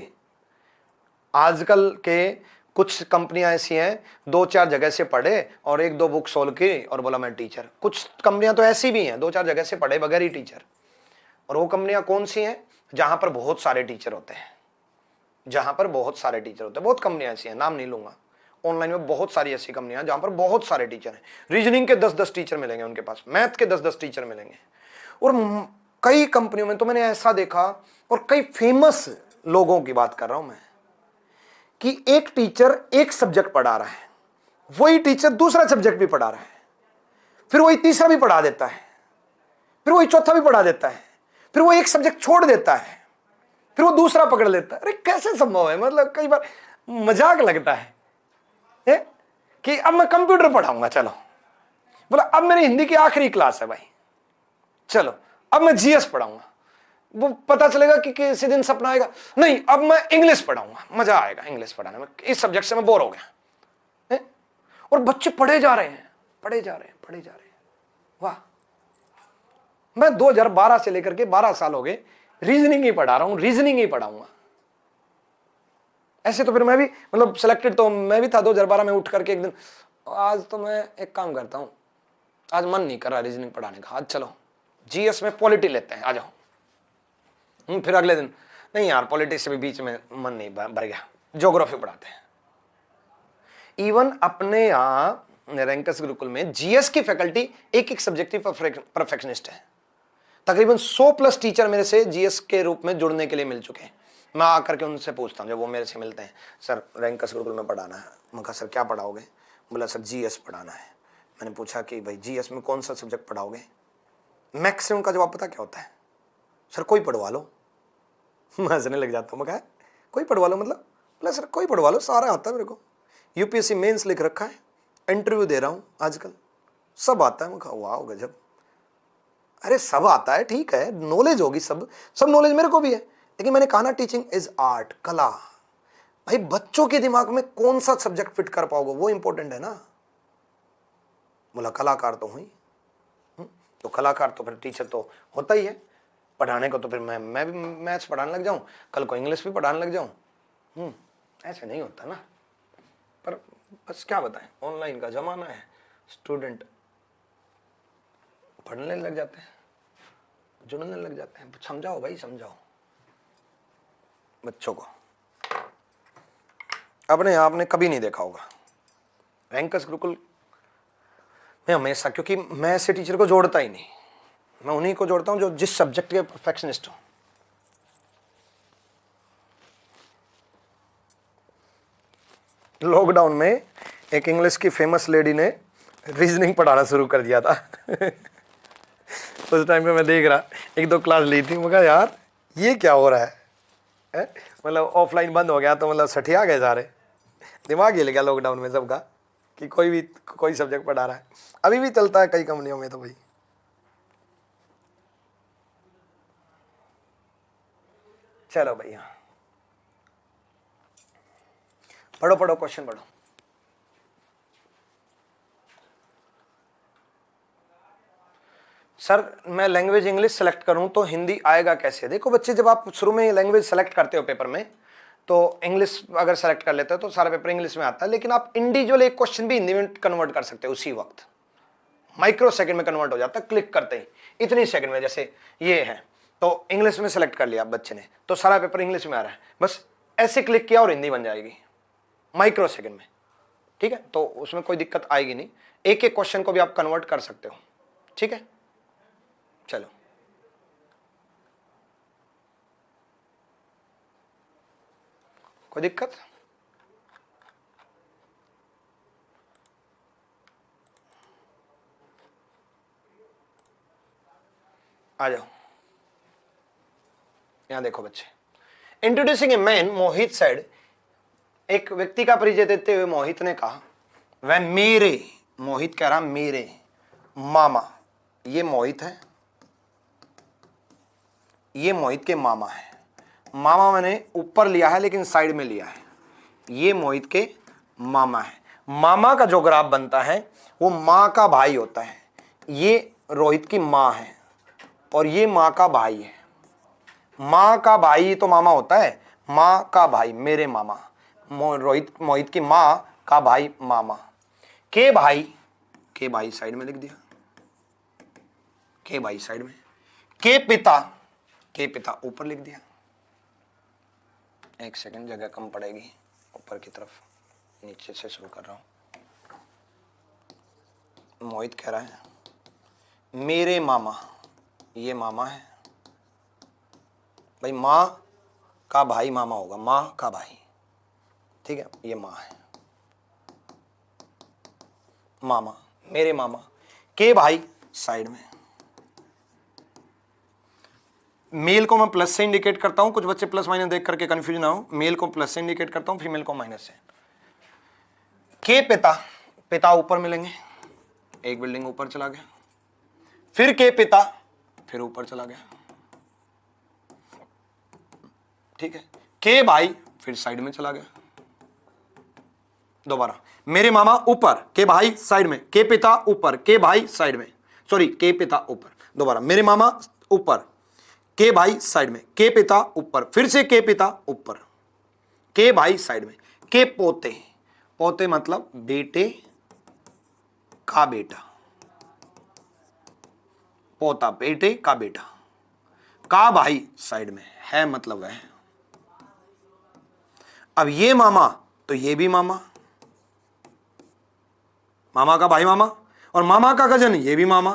आजकल के कुछ कंपनियां ऐसी हैं 2-4 जगह से पढ़े और 1-2 बुक सोल्व की और बोला मैं टीचर। कुछ कंपनियां तो ऐसी भी हैं 2-4 जगह से पढ़े बगैर ही टीचर। और वो कंपनियां कौन सी हैं? जहां पर बहुत सारे टीचर होते हैं, जहां पर बहुत सारे टीचर होते हैं। बहुत कंपनियां ऐसी हैं, नाम नहीं लूंगा, ऑनलाइन में बहुत सारी ऐसी कंपनियां जहां पर बहुत सारे टीचर हैं। रीजनिंग के 10-10 टीचर मिलेंगे उनके पास, मैथ के 10-10 टीचर मिलेंगे। और कई कंपनियों में तो मैंने ऐसा देखा, और कई फेमस लोगों की बात कर रहा हूं मैं, कि एक टीचर एक सब्जेक्ट पढ़ा रहा है, वही टीचर दूसरा सब्जेक्ट भी पढ़ा रहा है, फिर वही तीसरा भी पढ़ा देता है, फिर वही चौथा भी पढ़ा देता है, फिर वो एक सब्जेक्ट छोड़ देता है, फिर वो दूसरा पकड़ लेता है। अरे कैसे संभव है? मतलब कई बार मजाक लगता है कि अब मैं कंप्यूटर पढ़ाऊंगा, चलो बोला अब मेरी हिंदी की आखिरी क्लास है भाई, चलो अब मैं जीएस पढ़ाऊंगा। वो पता चलेगा कि किसी दिन सपना आएगा, नहीं अब मैं इंग्लिश पढ़ाऊंगा, मजा आएगा इंग्लिश पढ़ाने में, इस सब्जेक्ट से मैं बोर हो गया। और बच्चे पढ़े जा रहे हैं, पढ़े जा रहे हैं, पढ़े जा रहे हैं। वाह, मैं 2012 से लेकर के 12 साल हो गए रीजनिंग ही पढ़ा रहा हूं, रीजनिंग ही पढ़ाऊंगा। ऐसे तो फिर मैं भी मतलब सिलेक्टेड तो मैं भी था 2012 में। उठ करके एक दिन, आज तो मैं एक काम करता हूं, आज मन नहीं कर रहा रीजनिंग पढ़ाने का, आज चलो जीएस में पॉलिटी लेते हैं, आ जाओ। फिर अगले दिन, नहीं यार पॉलिटिक्स से भी बीच में मन नहीं भर गया, ज्योग्राफी पढ़ाते हैं। इवन अपने यहाँ रैंकस गुरुकुल में जीएस की फैकल्टी एक सब्जेक्ट की परफेक्शनिस्ट है। तकरीबन 100+ टीचर मेरे से जीएस के रूप में जुड़ने के लिए मिल चुके हैं। मैं आकर के उनसे पूछता हूँ, जब वो मेरे से मिलते हैं, सर रैंकस गुरुकुल में पढ़ाना है। मैं कहा सर क्या पढ़ाओगे? बोला सर जीएस पढ़ाना है। मैंने पूछा कि भाई जीएस में कौन सा सब्जेक्ट पढ़ाओगे? मैक्सिमम का जवाब पता क्या होता है? सर कोई पढ़वा लो। मैं हंसने लग जाता हूँ। मैं कहा कोई पढ़वा लो मतलब? बोला सर कोई पढ़वा लो, सारा आता है मेरे को, यूपीएससी मेंस लिख रखा है, इंटरव्यू दे रहा हूँ आजकल, सब आता है। मैं कहा वाह गजब। अरे सब आता है ठीक है, नॉलेज होगी, सब नॉलेज मेरे को भी है, लेकिन मैंने कहा ना टीचिंग इज आर्ट, कला। भाई बच्चों के दिमाग में कौन सा सब्जेक्ट फिट कर पाओगे वो इंपॉर्टेंट है ना। बोला कलाकार तो हुई, तो कलाकार तो फिर टीचर तो होता ही है पढ़ाने को। तो फिर मैं भी मैथ्स पढ़ाने लग जाऊं, कल को इंग्लिश भी पढ़ाने लग जाऊं। ऐसे नहीं होता ना। पर बस क्या बताएं, ऑनलाइन का जमाना है, स्टूडेंट पढ़ने लग जाते हैं, जुड़ने लग जाते हैं। समझाओ भाई, समझाओ बच्चों को। अपने आपने कभी नहीं देखा होगा रैंकस गुरुकुल में हमेशा, क्योंकि मैं ऐसे टीचर को जोड़ता ही नहीं, मैं उन्हीं को जोड़ता हूं जो जिस सब्जेक्ट के परफेक्शनिस्ट हो। लॉकडाउन में एक इंग्लिश की फेमस लेडी ने रीजनिंग पढ़ाना शुरू कर दिया था। उस टाइम पे मैं देख रहा, 1-2 क्लास ली थी। मैं कहा यार ये क्या हो रहा है? मतलब ऑफलाइन बंद हो गया तो मतलब सठिया गए सारे, दिमाग हिल गया लॉकडाउन में सबका कि कोई सब्जेक्ट पढ़ा रहा है। अभी भी चलता है कई कंपनियों में तो भाई। चलो भैया पढ़ो क्वेश्चन पढ़ो। सर मैं लैंग्वेज इंग्लिश सेलेक्ट करूं तो हिंदी आएगा कैसे? देखो बच्चे, जब आप शुरू में लैंग्वेज सेलेक्ट करते हो पेपर में, तो इंग्लिश अगर सेलेक्ट कर लेते हो तो सारा पेपर इंग्लिश में आता है, लेकिन आप इंडिविजुअल एक क्वेश्चन भी हिंदी में कन्वर्ट कर सकते हो उसी वक्त, माइक्रो सेकंड में कन्वर्ट हो जाता है क्लिक करते ही, इतनी सेकंड में। जैसे ये है तो इंग्लिश में सेलेक्ट कर लिया बच्चे ने, तो सारा पेपर इंग्लिश में आ रहा है, बस ऐसे क्लिक किया और हिंदी बन जाएगी माइक्रो सेकंड में। ठीक है, तो उसमें कोई दिक्कत आएगी नहीं, एक एक क्वेश्चन को भी आप कन्वर्ट कर सकते हो। ठीक है, चलो कोई दिक्कत? आ जाओ, यहां देखो बच्चे। Introducing a man, Mohit said, एक व्यक्ति का परिचय देते हुए मोहित ने कहा, वह मेरे, मोहित कह रहा मेरे मामा, ये मोहित है, ये मोहित के मामा है। मामा मैंने ऊपर लिया है लेकिन साइड में लिया है, ये मोहित के मामा है। मामा का जो ग्राफ बनता है वो माँ का भाई होता है। ये रोहित की माँ है और ये माँ का भाई है। माँ का भाई तो मामा होता है, माँ का भाई मेरे मामा, मोहित की माँ का भाई मामा। के भाई साइड में लिख दिया, के भाई साइड में। के पिता ऊपर लिख दिया। एक सेकंड, जगह कम पड़ेगी, ऊपर की तरफ, नीचे से शुरू कर रहा हूं। मोहित कह रहा है मेरे मामा, ये मामा है भाई, माँ का भाई मामा होगा, माँ का भाई, ठीक है, ये माँ है, मामा, मेरे मामा। के भाई साइड में। मेल को मैं प्लस से इंडिकेट करता हूं, कुछ बच्चे प्लस माइनस देख करके कंफ्यूज ना हो। मेल को प्लस से इंडिकेट करता हूं, फीमेल को माइनस से। के पिता ऊपर मिलेंगे, एक बिल्डिंग ऊपर चला गया, फिर के पिता, फिर ऊपर चला गया, ठीक है। के भाई फिर साइड में चला गया, दोबारा मेरे मामा ऊपर, के भाई साइड में, के पिता ऊपर, के भाई साइड में, सॉरी के पिता ऊपर, दोबारा मेरे मामा ऊपर, के भाई साइड में, के पिता ऊपर, फिर से के पिता ऊपर, के भाई साइड में, के पोते मतलब बेटे का बेटा, पोता बेटे का बेटा, का भाई साइड में है मतलब वह। अब ये मामा तो ये भी मामा, मामा का भाई मामा, और मामा का कजन ये भी मामा,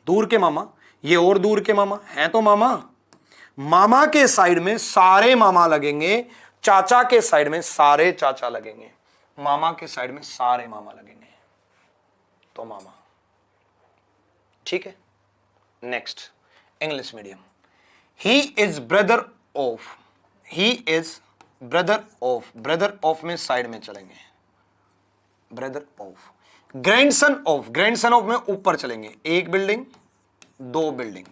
दूर के मामा, ये और दूर के मामा हैं तो मामा। मामा के साइड में सारे मामा लगेंगे, चाचा के साइड में सारे चाचा लगेंगे, मामा के साइड में सारे मामा लगेंगे तो मामा, ठीक है। Next, English medium. He is brother of में साइड में चलेंगे, ब्रदर ऑफ। ग्रैंडसन ऑफ में ऊपर चलेंगे, एक बिल्डिंग दो बिल्डिंग।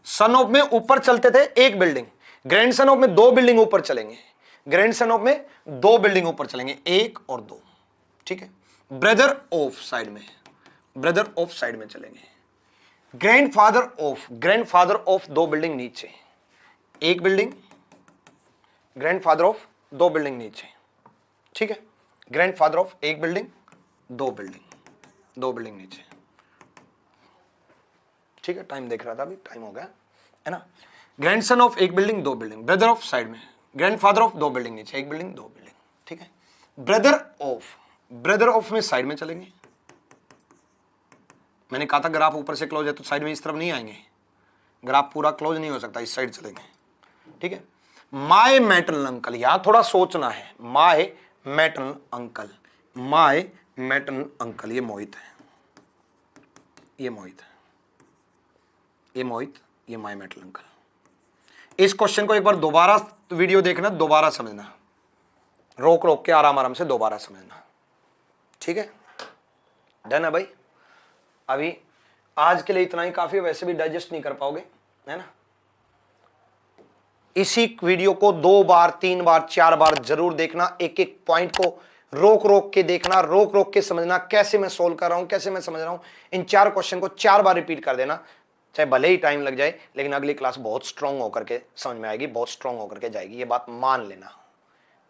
सन ऑफ में ऊपर चलते थे एक बिल्डिंग, ग्रैंडसन ऑफ में दो बिल्डिंग ऊपर चलेंगे, ग्रैंडसन ऑफ में दो बिल्डिंग ऊपर चलेंगे, एक और दो, ठीक है। ब्रदर ऑफ साइड में चलेंगे। ग्रैंडफादर ऑफ दो बिल्डिंग नीचे, एक बिल्डिंग, ग्रैंडफादर ऑफ दो बिल्डिंग नीचे, ठीक है। ग्रैंडफादर ऑफ एक बिल्डिंग दो बिल्डिंग नीचे, ठीक है। टाइम देख रहा था अभी, टाइम हो गया है ना। ग्रैंडसन ऑफ एक बिल्डिंग दो बिल्डिंग, ब्रदर ऑफ साइड में, ग्रैंडफादर ऑफ दो बिल्डिंग नीचे, एक बिल्डिंग दो बिल्डिंग, ठीक है। ब्रदर ऑफ में साइड में चलेंगे। मैंने कहा था ग्राफ ऊपर से क्लोज है तो साइड में इस तरफ नहीं आएंगे, ग्राफ पूरा क्लोज नहीं हो सकता, इस साइड चलेंगे, ठीक है। माय मैटरनल अंकल, यहां थोड़ा सोचना है। माय मैटरनल अंकल, ये मोहित है, ये माय मैटरनल अंकल। इस क्वेश्चन को एक बार दोबारा वीडियो देखना, दोबारा समझना, रोक के आराम से दोबारा समझना, ठीक है। डन है भाई। अभी आज के लिए इतना ही काफी, वैसे भी डाइजेस्ट नहीं कर पाओगे, है ना। इसी वीडियो को 2 बार 3 बार 4 बार जरूर देखना, एक एक पॉइंट को रोक के देखना, रोक के समझना, कैसे मैं सोल्व कर रहा हूं, कैसे मैं समझ रहा हूं। इन 4 क्वेश्चन को 4 बार रिपीट कर देना, चाहे भले ही टाइम लग जाए, लेकिन अगली क्लास बहुत स्ट्रांग होकर के समझ में आएगी, बहुत स्ट्रांग होकर के जाएगी, ये बात मान लेना,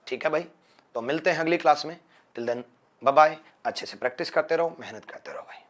ठीक है भाई। तो मिलते हैं अगली क्लास में, टिल देन बाय बाय। अच्छे से प्रैक्टिस करते रहो, मेहनत करते रहो भाई।